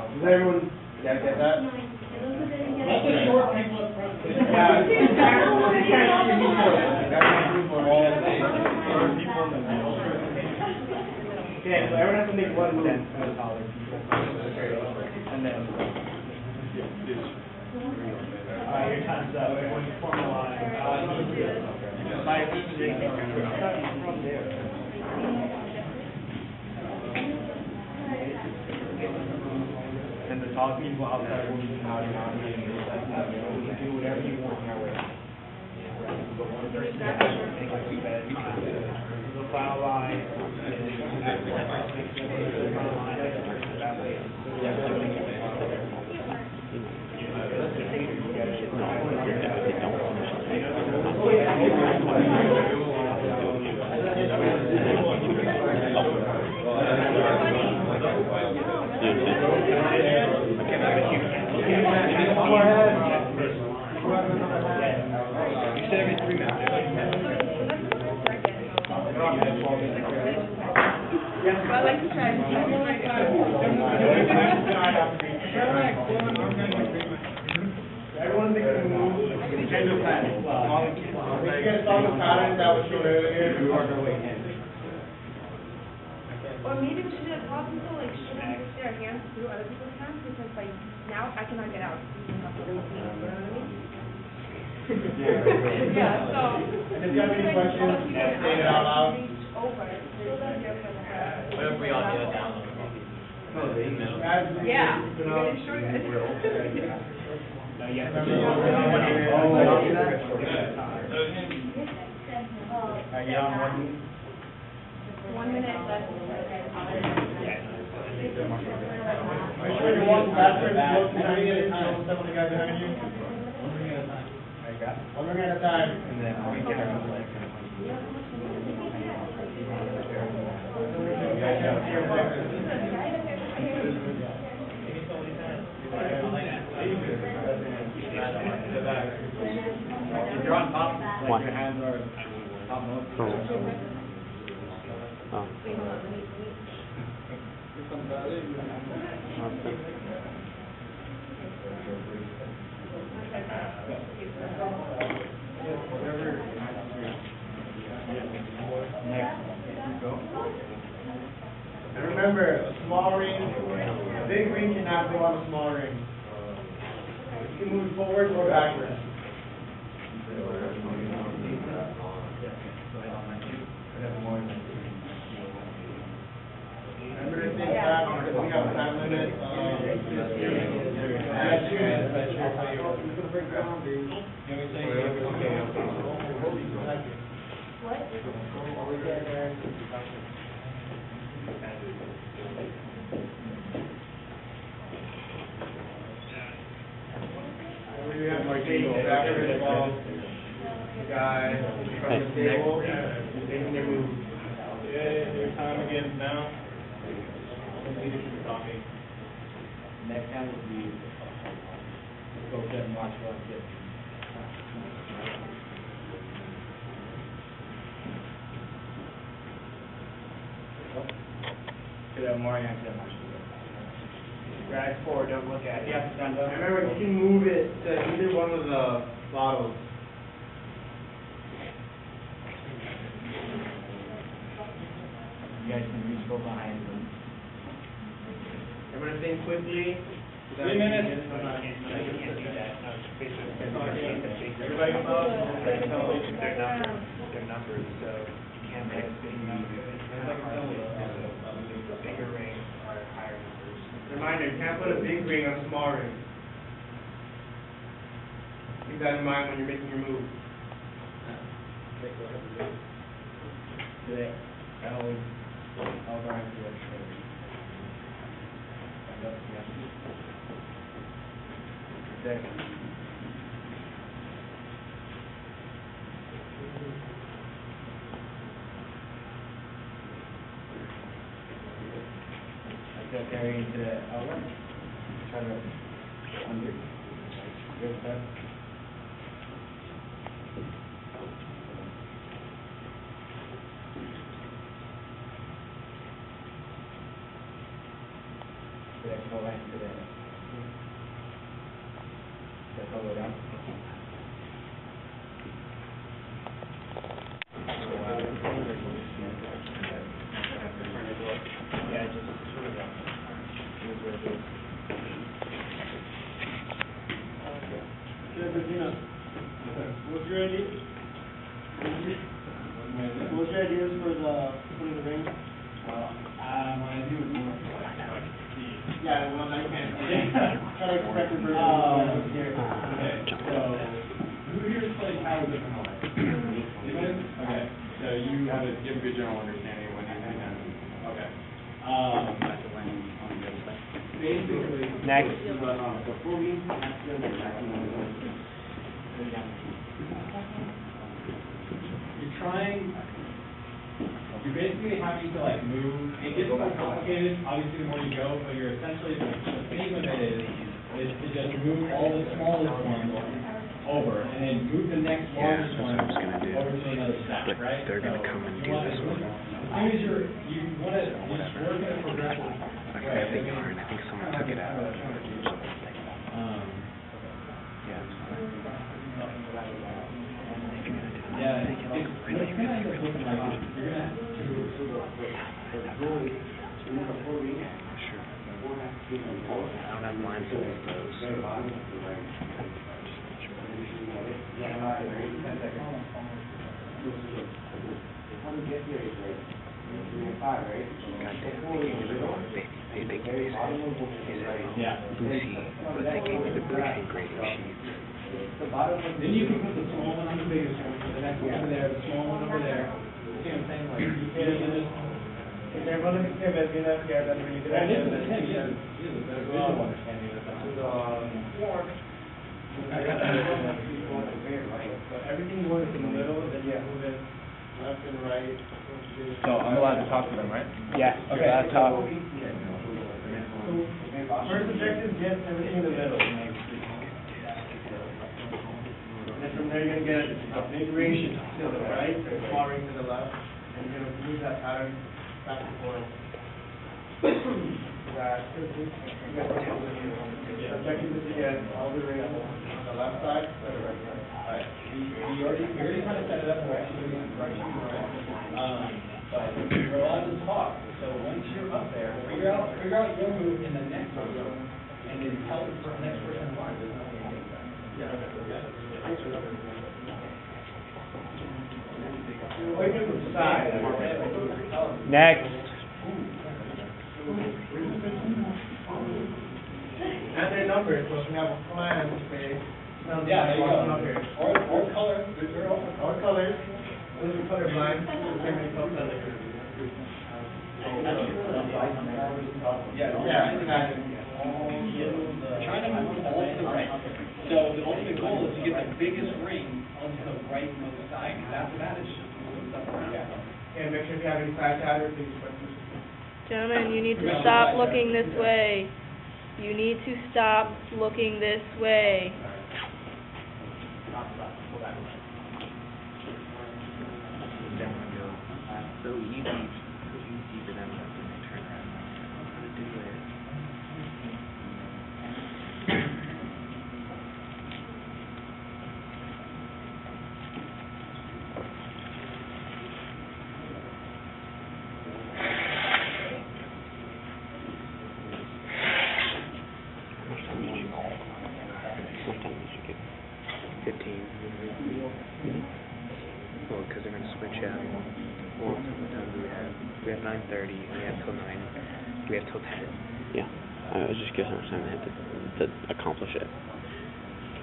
Does everyone get that? Okay, so everyone has to make one move. And then. Your time's up. When you form a line. And the tall people outside will be out and out. You can do whatever you want that way. But one person has to make like you said. The final line. I like to try. Everyone makes a move. Change the plan. We can solve the pattern that was shown earlier. We work our way in. Or maybe we should do a problem so like shouldn't push their hands through other people's hands because like now I cannot get out. You know what I mean? Yeah, so. And if you have any questions, say it out loud. Reach over so that you're gonna. What if we all do it down? Yeah. You're gonna short it. Are you on 1 minute left. Are you sure you want faster and slow behind you? Some of the guys behind you? One ring at a time. And then we get our If you're on top, like What? your hands are top most. Oh. And remember, a small ring, a big ring cannot go on a small ring. forward or backwards. Remember to think back, because we have a time limit, we have our table backwards while the guy from the table is making their move. Yeah, your time again now. Leadership talking. Next time will be, let's go get and watch one kid. Could have more answer much. Guys forward, don't look at it. You have to stand up. Remember, you can move it to either one of the bottles. You guys can reach go behind them. Everyone think quickly. 3 minutes. You can't do that. No, it's basically, Everybody come up. they're numbers, so you can't make a big number. Bigger rings are higher numbers. Reminder, you can't put a big ring on a small ring. Keep that in mind when you're making your move. Today, I'll go into it. Okay. Still carrying to the outlet. Try to under. Good stuff. Let's go back to the. Let's go down. Yeah, just sort of down. Here's where it is. What's your idea? What's your ideas for the putting the ring? My idea was more. Yeah, the one I can't see. Try to expect the version. Okay, so, who here has played Power of the Pomona? Okay, so you have a good general understanding of what you're doing. Okay. Basically. Next. You're trying, you're basically having to like move, it gets more complicated, obviously the more you go, but you're essentially, the theme of it is to just move all the smallest ones over, and then move the next largest one that's what I was gonna do. over to another stack, But right? they're gonna So come and you do wanna- this one. As soon as you wanna, just whatever. work in a progression. Like that big part, I think someone took it out. Um, Yeah, it's fine. If you're gonna do it, Yeah, take it it's really gonna end up looking like you're gonna have to. Yeah, sure. I don't have mine for those. They gave me this. Yeah. Lucy, but they gave me the briefing grading sheets. Then you can put the small one on the biggest one, the next one over there, the small one over there. See what I'm saying, like, you can just. If they're going to be scared, that's enough, yeah, that's really good. Well, this is him, he has a better visual understanding of that. But everything works in the middle, then you move it left and right. So I'm allowed to talk to them, right? Yeah. Okay, let's talk. First objective, get everything in the middle. And then from there, you're gonna get a big ring to the right, and a small ring to the left, and you're gonna move that pattern back and forth. Objective is to get all the rings on the left side to the right side. Alright, we already kind of set it up where actually but we're allowed to talk, so once you're up there, figure out your move in the next one, and then tell the next person why, there's nothing against that. Next. And their numbers, so if we have a plan, say, Yeah, there you go. number. Or color, Or colors, when we colorblind, determine color. Yeah, exactly. trying to move all to the right. So the ultimate goal is to get the biggest ring onto the rightmost side, because after that it's just moving stuff around. And make sure if you have any side chatter, please put them. Gentlemen, you need to stop looking this way. You need to stop looking this way. So easy for them to turn around and how to do it. Sometimes you get 15. Well, because they're gonna switch out. Well, what time do we have? We have 9:30. We have till 9. We have till 10. yeah. I was just giving them time to accomplish it.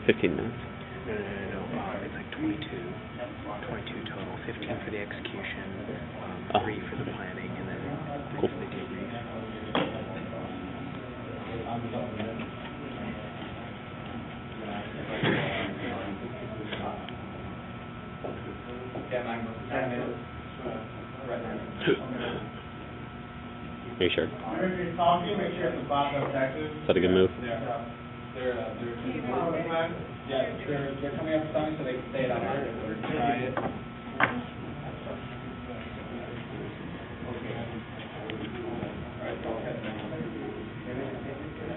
15 minutes. No. It's like 22 total. 15 for the execution, 3 for the planning, and then 3 Cool. for the debrief. Yeah, 9 minutes. Are you sure? If you're talking, make sure it's the bottom objective. Is that a good move? They're coming up with something so they can say it out loud or try it. Alright, go ahead.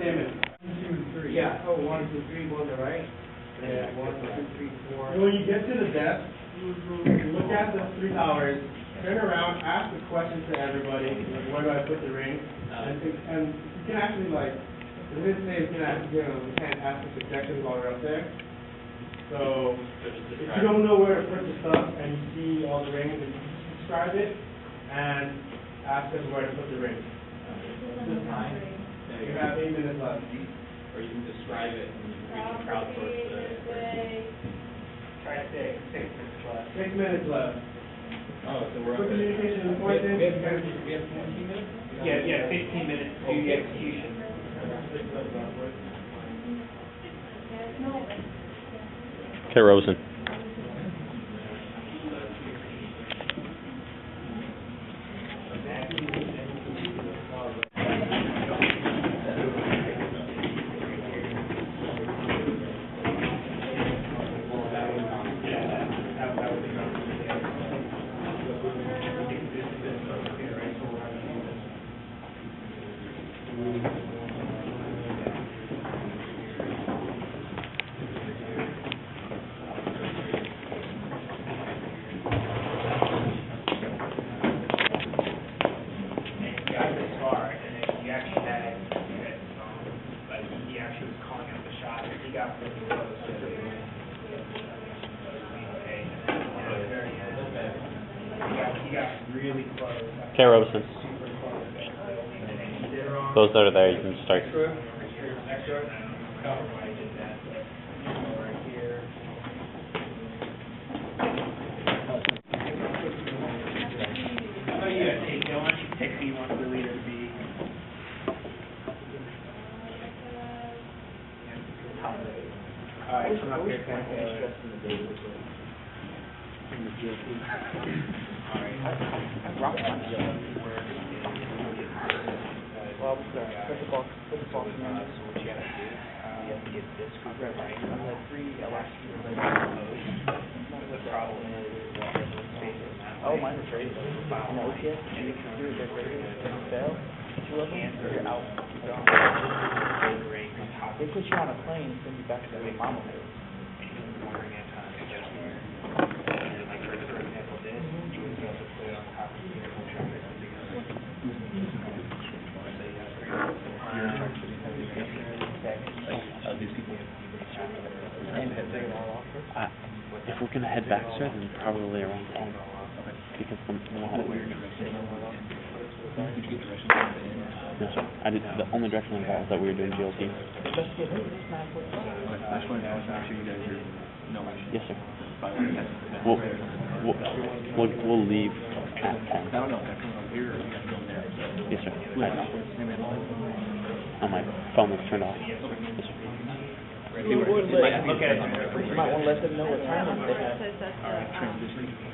Same as 1, 2, 3. Yeah. Oh, 1, 2, 3, go to the right. Yeah, 1, 2, 3, 4. When you get to the desk, look at the 3 towers, turn around, ask the question to everybody, like, where do I put the ring? And you can actually, like, in this case, we can't ask the suggestions while we're up there. So, if you don't know where to put the stuff and you see all the rings, then you just describe it and ask them where to put the rings. This time. You have 8 minutes left. Or you can describe it and we can crowdsource the. Try 6 minutes left. 6 minutes left. Oh, so we're up Quick at. communication is important. We have 15 minutes? Yeah, 15 minutes to the execution. Okay, Rosen. Okay, Rosen. Those that are there, you can start. Pick who you want the leader to be. Alright, come up here, Ken. Oh, mine is rated. No shit. And if you do it, they're fail. 2 of them, you're out. They put you on a plane and send you back to the way mama lives. Like for example, this, you would be able to put it on top of your traffic. These people have to be If we're gonna head back, sir, then probably around 10. Because the mall. No, sir. I did. The only direction I got was that we were doing GLT. I just wanted to make sure you guys are knowing. Yes, sir. By We'll leave at 10. I don't know if they're coming over here or if you guys go there. Yes, sir. On my phone was turned off. Yes, sir. You might want to let them know what time they have.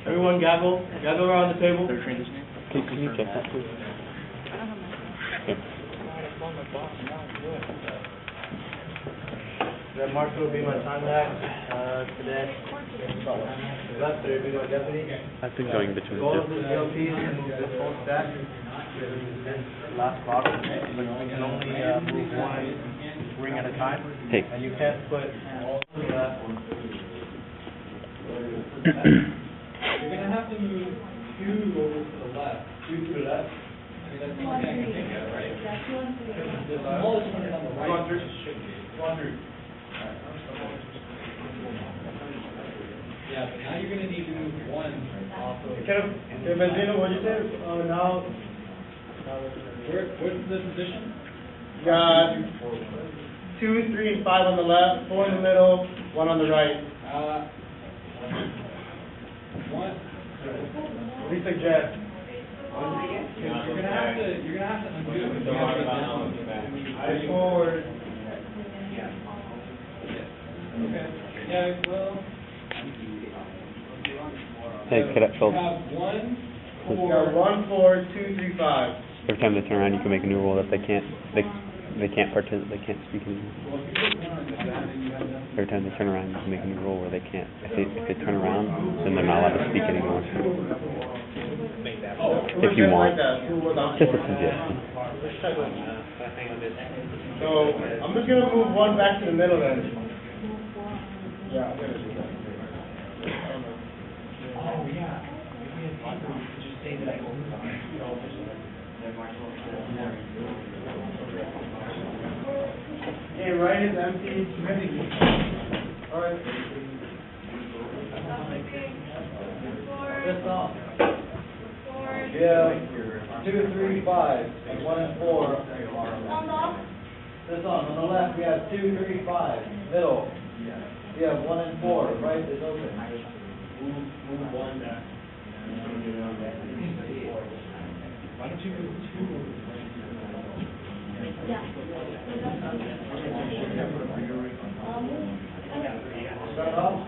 Everyone gavel around the table. They're transitioning. Can you check that, please? Okay. That Marshall will be my contact, today. Lester will be my deputy. I've been going between Goal of the the GLPs and this whole stack is this last bottle, but we can only, move one ring at a time. Hey. And you can't put all of that. You're gonna have to move two over to the left, two to the left. I mean, that's the only thing I can think of, right? The smallest one is on the right. Go on through. Yeah, but now you're gonna need to move one off of. Benzino, what'd you say? Now, where's the position? Got 2, 3, and 5 on the left, 4 in the middle, 1 on the right. One. What do you suggest? You're gonna have to undo. Eyes forward. Okay, yeah, well. Hey, cadet Phillips. You have 1, We 4. got 1, 4, 2, 3, 5. Every time they turn around, you can make a new rule that they can't speak anymore. Every time they turn around, you can make a new rule where they can't. If they turn around, then they're not allowed to speak anymore. If you want. Just a suggestion. So, I'm just gonna move 1 back to the middle then. Yeah, I'm gonna do that. Oh, yeah. Just say that I go. Okay, right is empty. Alright. This off. Yeah, 2, 3, 5, and 1 and 4. This on the left, we have 2, 3, 5, middle. We have 1 and 4, right is open. Move 1 back. Why don't you move 2? Start off.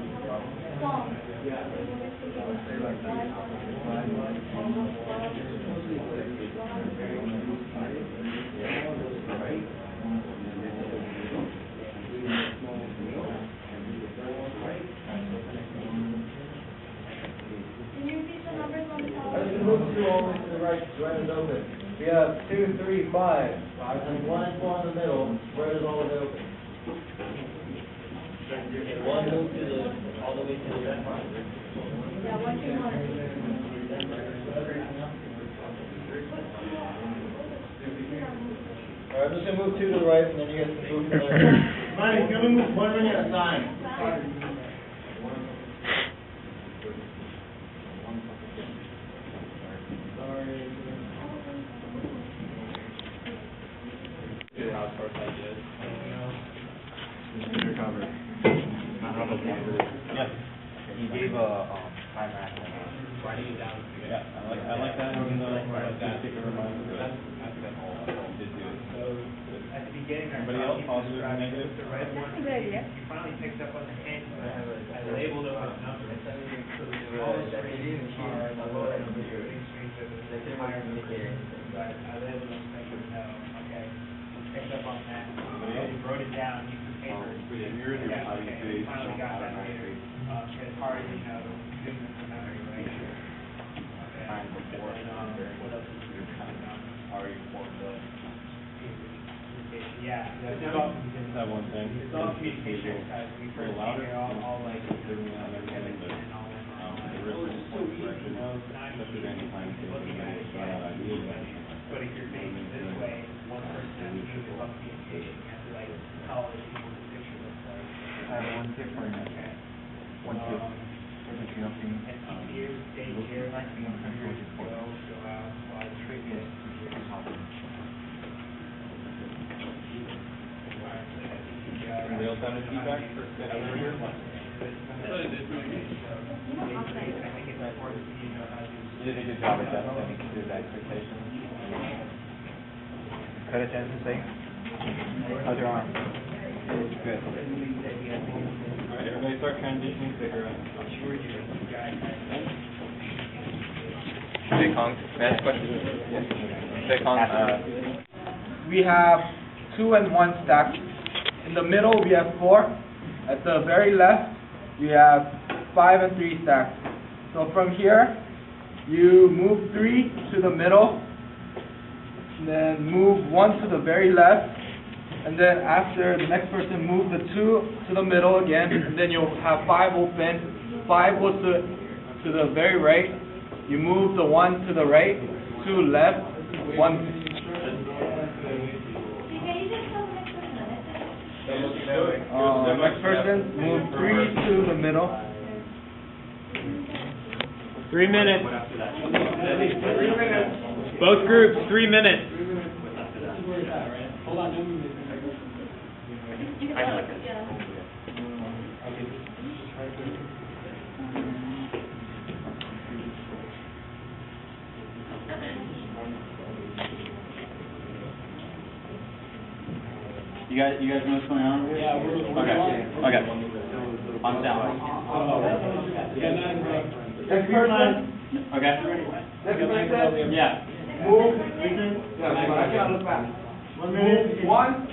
Move 2 all the way to the right is open. We have 2, 3, 5, and 1 and 4 in the middle, right is always open. 1 move to the, all the way to the left. Yeah, 1, 2, 1. Alright, I'm just gonna move 2 to the right, and then you guys can move to the left. Mike, can we move 1 ring at a time? You gave a, time rack. Writing it down. Yeah, I like that, even though, that's a reminder. Did do it. So, at the beginning, Anybody else, positive or negative? The red one, That's a good idea. you finally picked up on the hint, I labeled it with numbers. All the streets are the lower number, the big streets are the higher number. So I labeled them, so you know, okay, picked up on that. You wrote it down, you put paper. Yeah, okay, we finally got that later. It's hard, you know, doing this from memory, right? Okay. And then, what else is there? Yeah, it's all, That one thing. it's all communication, guys, we first came here, all like, Everything on everything, but, and all that. there is some correction, especially during the time period, Looking at it, when yeah. ideas. But if you're facing this way, one person has to do about communication, you have to like, tell other people what the picture looks like. I have one tip for you. Okay. One tip. here, stay here, like 100, go out, slide straight in. Anybody else have any feedback for everyone here? I think it's important for you to know how to. You did a good job at that, I think, to the expectations. Cut it down to say. How's your arm? Good. All right, everybody start transitioning cigarettes. Big Kong, may I ask a question? Yes. Big Kong, We have 2 and 1 stacked. In the middle, we have 4. At the very left, we have 5 and 3 stacked. So from here, you move 3 to the middle, and then move 1 to the very left, and then after the next person move the 2 to the middle again, and then you'll have 5 open. 5 goes to the very right. You move the 1 to the right, 2 left, 1. Next person, move 3 to the middle. 3 minutes. Both groups, 3 minutes. Hold on, You guys know what's going on over here? Yeah, we're Okay. I'm down. Next person. Okay. Next person. Yeah. Move. I can't look back. Move 1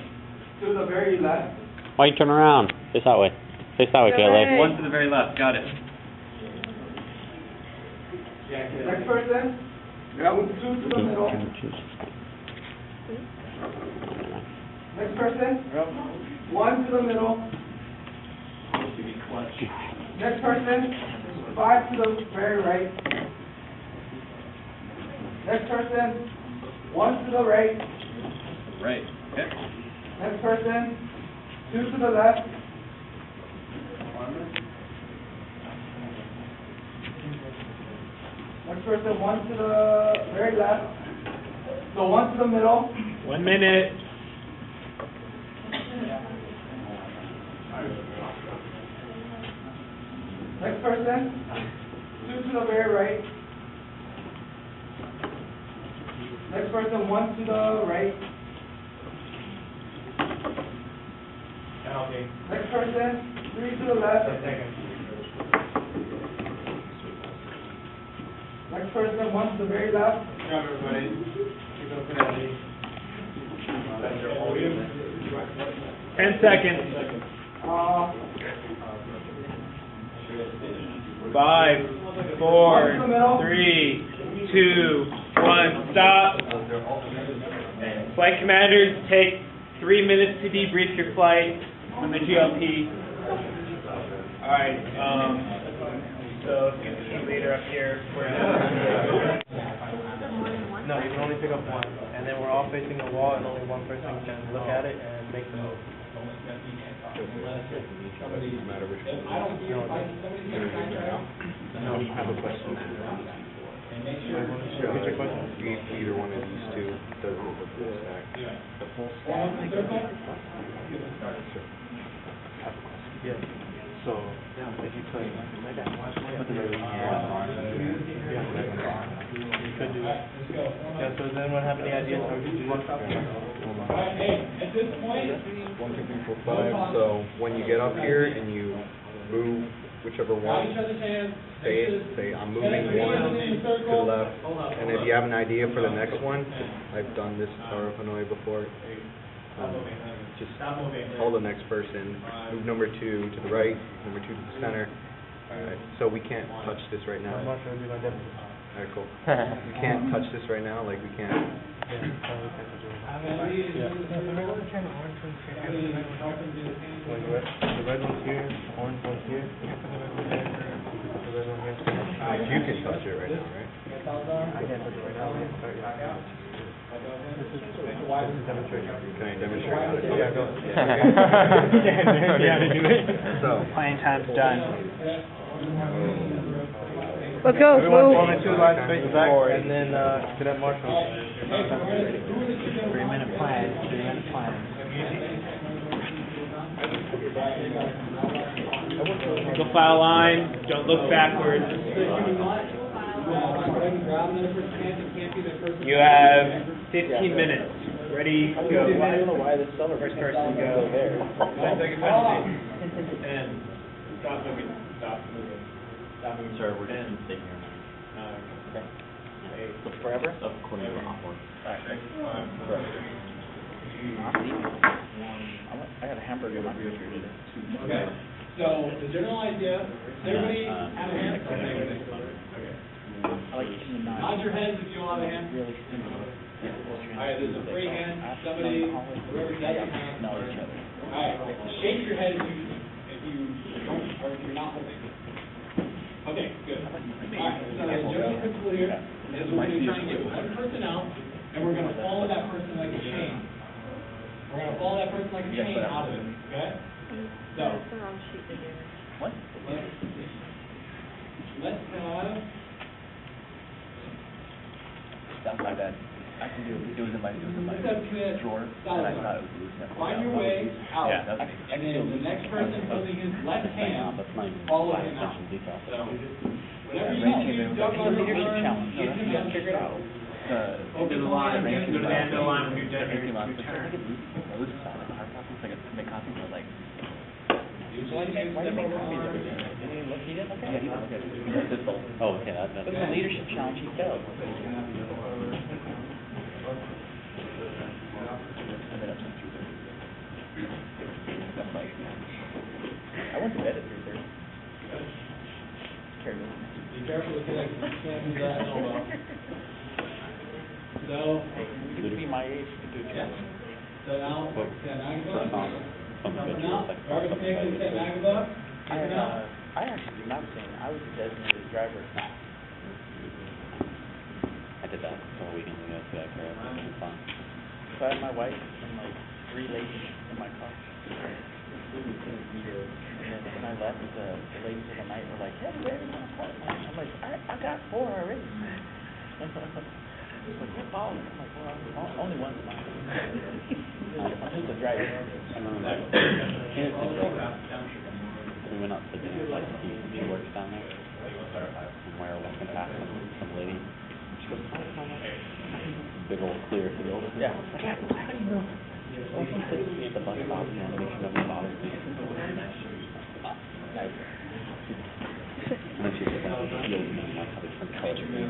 to the very left. Why you turn around? Face that way. Face that way, Caleb. One to the very left, got it. Next person. Move 2 to the middle. Next person. 1 to the middle. Next person. 5 to the very right. Next person. 1 to the right. Right, okay. Next person. 2 to the left. Next person. 1 to the very left. So 1 to the middle. 1 minute. Next person, 2 to the very right. Next person, 1 to the right. Okay. Next person, 3 to the left. Next person, 1 to the very left. Good job, everybody. Keep it open at me. 10 seconds. 5, 4, 3, 2, 1, stop. Flight commanders, take 3 minutes to debrief your flight on the GLP. Alright, so if you see the leader up here, No, you can only pick up one, and then we're all facing the wall, and only one person can look at it and make the move. Doesn't matter which one. No, I have a question. What's your question? Either one of these two does it with the stack. The full stack? Yeah. So, if you put the red one you could do that. Yeah, so does anyone have any ideas how we could do this? At this point, 1, 2, 3, 4, 5. So when you get up here and you move whichever one, say I'm moving 1 to the left, and if you have an idea for the next one, I've done this RFNOA before. Just tell the next person, move number 2 to the right, number 2 to the center. Alright, so we can't touch this right now. I'm not sure if you're going to Alright, cool. We can't touch this right now, like we can't. Yeah. The red one's here, the orange one's here. The red one here. You can touch it right now, right? I can't touch it right now. This is a demonstration. Can I demonstrate how to do Yeah, it? go. So, Playing time's done. Let's go, Everyone move. forming two lines facing forward. And then, Cadet Marshall. 3-minute plan, 3-minute plan. Single file line, don't look backwards. You have 15 minutes. Ready, go. I don't know why this summer first person go there. And stop moving, stop moving. Stop moving. Sir, we're just staying here. So forever? According to the hour. I got a hamburger in my fridge today. Okay, so the general idea, does everybody have a hand? I like chicken and Nod your heads if you all have a hand. really simple. Alright, there's a free hand, somebody, whoever doesn't have. Know each other. Alright, shake your head if you don't, or if you're not holding. Okay, good. Alright, so the general principle here is we're gonna try and get one person out, and we're gonna follow that person like a chain. We're gonna follow that person like a chain out of it, okay? So, That's the wrong sheet they gave us. What? let's have, That's my bad. I can do it. It was in my let's have Cadet drawer, and I Salazar. thought it was loose. Find your way out. Yeah, that's me. And then the next person holding his left hand, follow him out. So, whenever you see you jump on the Leadership horn, challenge. get him out. Figure it out. Open the line, go to the end of the line when you're done. It's like a hard copy, it's like a make copy, but like. Usually you Why do you step make copies over. every day? Didn't even look, he didn't look at it. Oh, okay, that's. It was a leadership challenge, he failed. I made up some 2:30. That's like, I went to bed at 3:30. Carry me. Be careful with that, you can't do that elbow. So, You could be my age, you could do it. yeah. So now, yeah, now you go. Something Coming out, garbage man can set Magaba, taken out. I actually, not saying, I was the designated driver. I did that a couple weekends ago, so I care, it was fun. So I had my wife and like 3 ladies in my car. And then when I left, the ladies of the night were like, hey, where do you want to park? I'm like, I got 4 already. She's like, what ball? I'm like, well, only one's mine. I'm just a driver. We went up to dinner, like, she works down there. And we were walking past some lady. She goes, big old clear field. Yeah. How do you know? Well, she sits me at the bus stop and makes sure nobody bothers me. And then she said, well, she owes me, like, how they turn colors for me.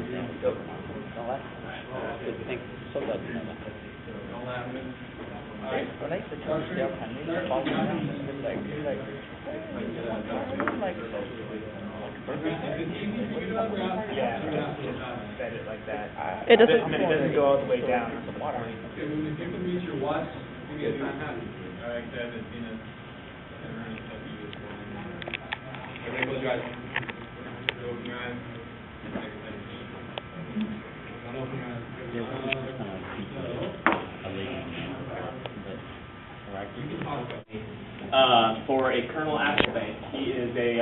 Well, that's good. Thanks. So glad you know that. When I used to tell the jail time, they used to follow me around and be like, hey, like, Set it like that. It doesn't. I mean, it doesn't go all the way down. Okay, well, if you can reach your watch, give me a time happy. All right, Deb and Tina. Everybody close your eyes. Open your eyes. Don't open your eyes. For a Colonel Applebane, he is a,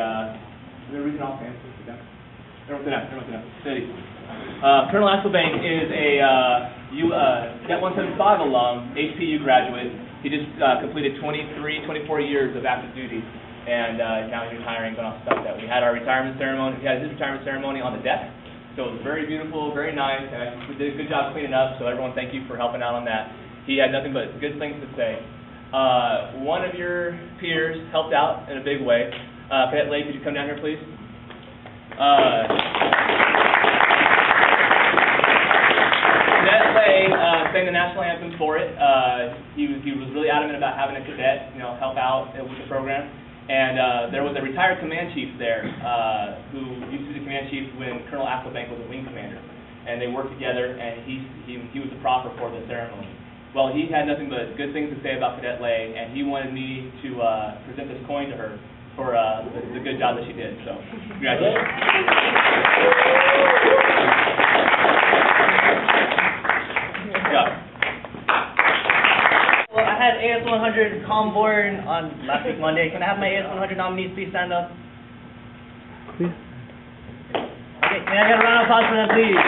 everyone off, man, everyone sit down, steady. Colonel Applebane is a, Net 175 alum, HPU graduate. He just, completed 24 years of active duty, and, now he's retiring, going off stuff that we had our retirement ceremony, we had his retirement ceremony on the deck. So it was very beautiful, very nice, and we did a good job cleaning up, so everyone, thank you for helping out on that. He had nothing but good things to say. One of your peers helped out in a big way. Cadet Lake, could you come down here, please? Cadet Lake sang the national anthem for it. He was really adamant about having a cadet, help out with the program. And there was a retired command chief there who used to be the command chief when Colonel Applebane was a wing commander. And they worked together, and he was the prophet for the ceremony. Well, he had nothing but good things to say about Cadet Lay, and he wanted me to present this coin to her for the good job that she did. So, congratulations. Well, I had AS100 Comborn on last week Monday. Can I have my AS100 nominees please stand up? Please. Okay. May I get a round of applause for them, please?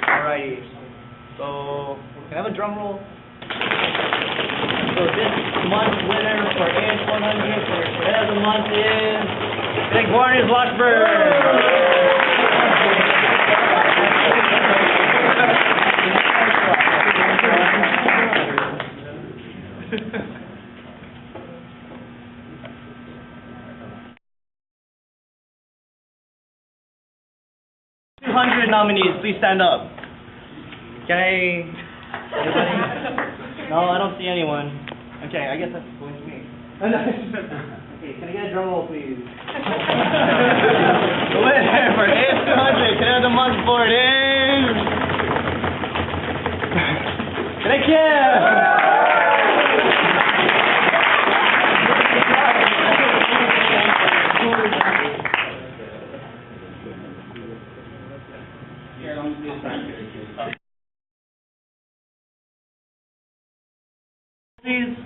Alrighty. So, can I have a drum roll? So this month's winner for AS100 for the month is Big Warner's Washburn. 200 nominees, please stand up. Can I... Anybody? No, I don't see anyone. Okay, I guess that's going to me. Okay, can I get a drum roll, please? The winner for AS200, can I have the month board in? Thank you! Please.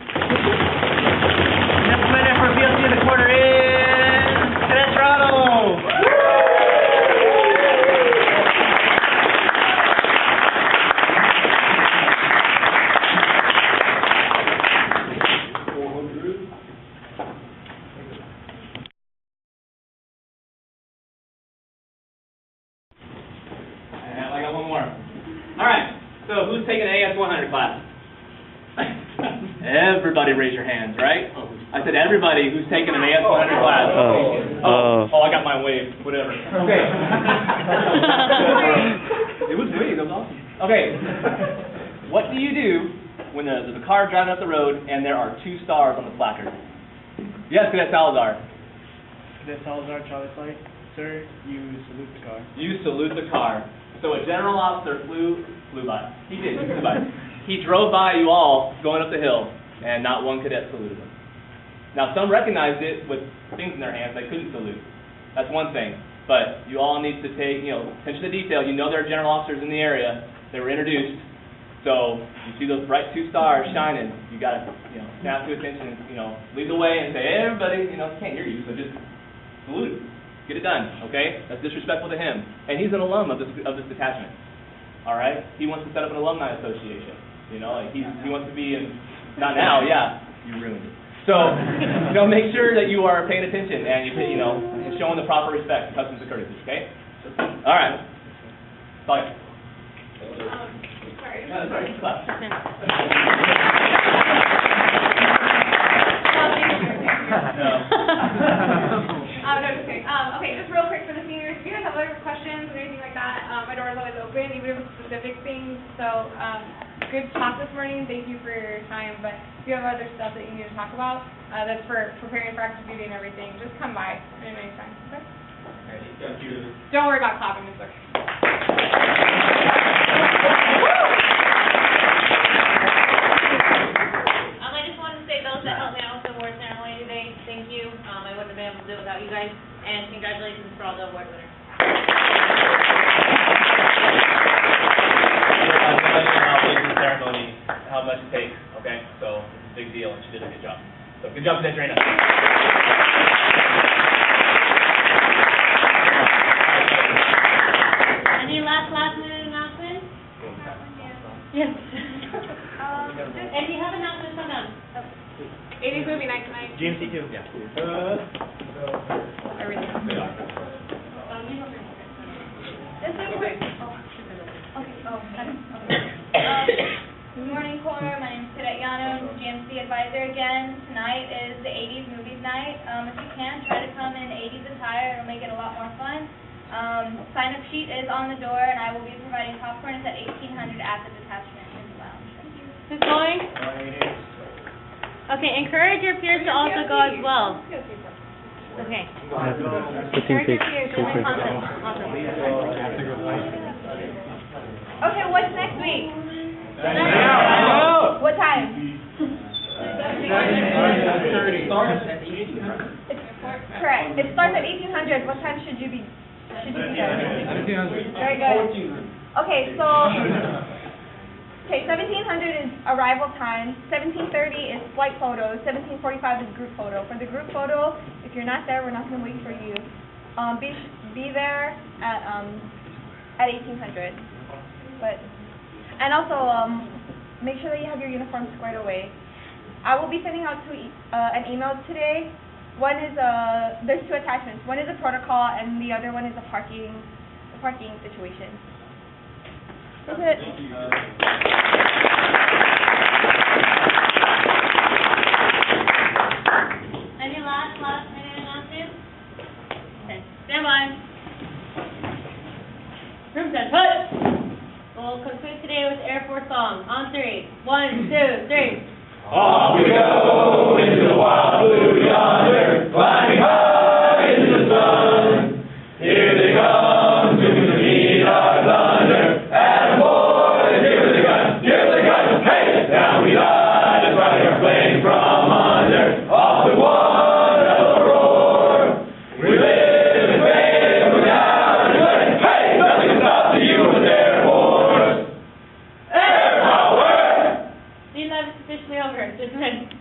Next winner for BLC of the quarter is Cadet Toronto. And I got one more. All right. So who's taking an AS100 class? Everybody raise your hands, right? I said everybody who's taken an AS100 class. Oh, I got my wave, whatever. Okay. It was me, that was awesome. Okay. What do you do when there's a car driving up the road and there are 2 stars on the placard? Yes, Cadet Salazar. Cadet Salazar, Charlie Flight. Sir, you salute the car. You salute the car. So a general officer flew by. He did, he flew by. He drove by you all going up the hill, and not one cadet saluted him. Now, some recognized it with things in their hands they couldn't salute. That's one thing. But you all need to take, attention to detail. You know there are general officers in the area. They were introduced. So you see those bright 2 stars shining. You got to, snap to attention and, lead the way and say, hey, everybody, can't hear you, so just salute him. Get it done, okay? That's disrespectful to him. And he's an alum of this detachment. All right? He wants to set up an alumni association. He wants to be in, not now, yeah, you ruined it. So, make sure that you are paying attention and you're showing the proper respect, customs and courtesy, okay? All right. Bye. Sorry. Yeah, that's all right. Clap. No, just kidding. Okay, just real quick for the seniors, if you guys have other questions or anything like that, my door is always open, even if it's specific things. So, good talk this morning. Thank you for your time. But if you have other stuff that you need to talk about, that's for preparing for active duty and everything, just come by at any time. Okay? Thank you. Don't worry about clapping, it's okay. I just wanted to say those that helped me out with the award ceremony today, thank you. I wouldn't have been able to do it without you guys, and congratulations for all the award winners. Ceremony, how much it takes, okay? So it's a big deal, and she did a good job. So good job, Trina. Any last minute announcements? Yes. And you have announcements on them. 80s movie night tonight. GMC 2. Yeah. Everything. Just real quick. Good morning, Corps. My name is Cadet Yano, GMC advisor again. Tonight is the 80s movies night. If you can, try to come in 80s attire. It'll make it a lot more fun. Sign-up sheet is on the door, and I will be providing popcorn. It's at 1800 at the detachment in the lounge. Thank you. Who's going? Okay, encourage your peers to also go as well. Okay. Encourage your peers. Awesome. Okay, what's next week? Yeah. What time? 7:30. Correct. It starts at 1800. What time should you be there? Very good. Okay, so Okay, 1700 is arrival time, 1730 is flight photo, 1745 is group photo. For the group photo, if you're not there, we're not going to wait for you. Be there at 1800. And also, make sure that you have your uniform squared away. I will be sending out an email today. One is there's two attachments. One is a protocol, and the other one is a parking situation. That's it. Any last minute announcements? Okay, stand by. Room set, put! We'll conclude today with Air Force song, on 3. 1, 2, 3. Off we go into the wild blue yonder, climbing high into the sun. Here they come to meet our thunder. And boys, give the gun, hey! Down we ride and fight our flames from under. Off the one hell of a roar. We live and wait, we're down and away. Hey, nothing can stop the U.S. Air Force. Air power! Llab is officially over. Dismissed.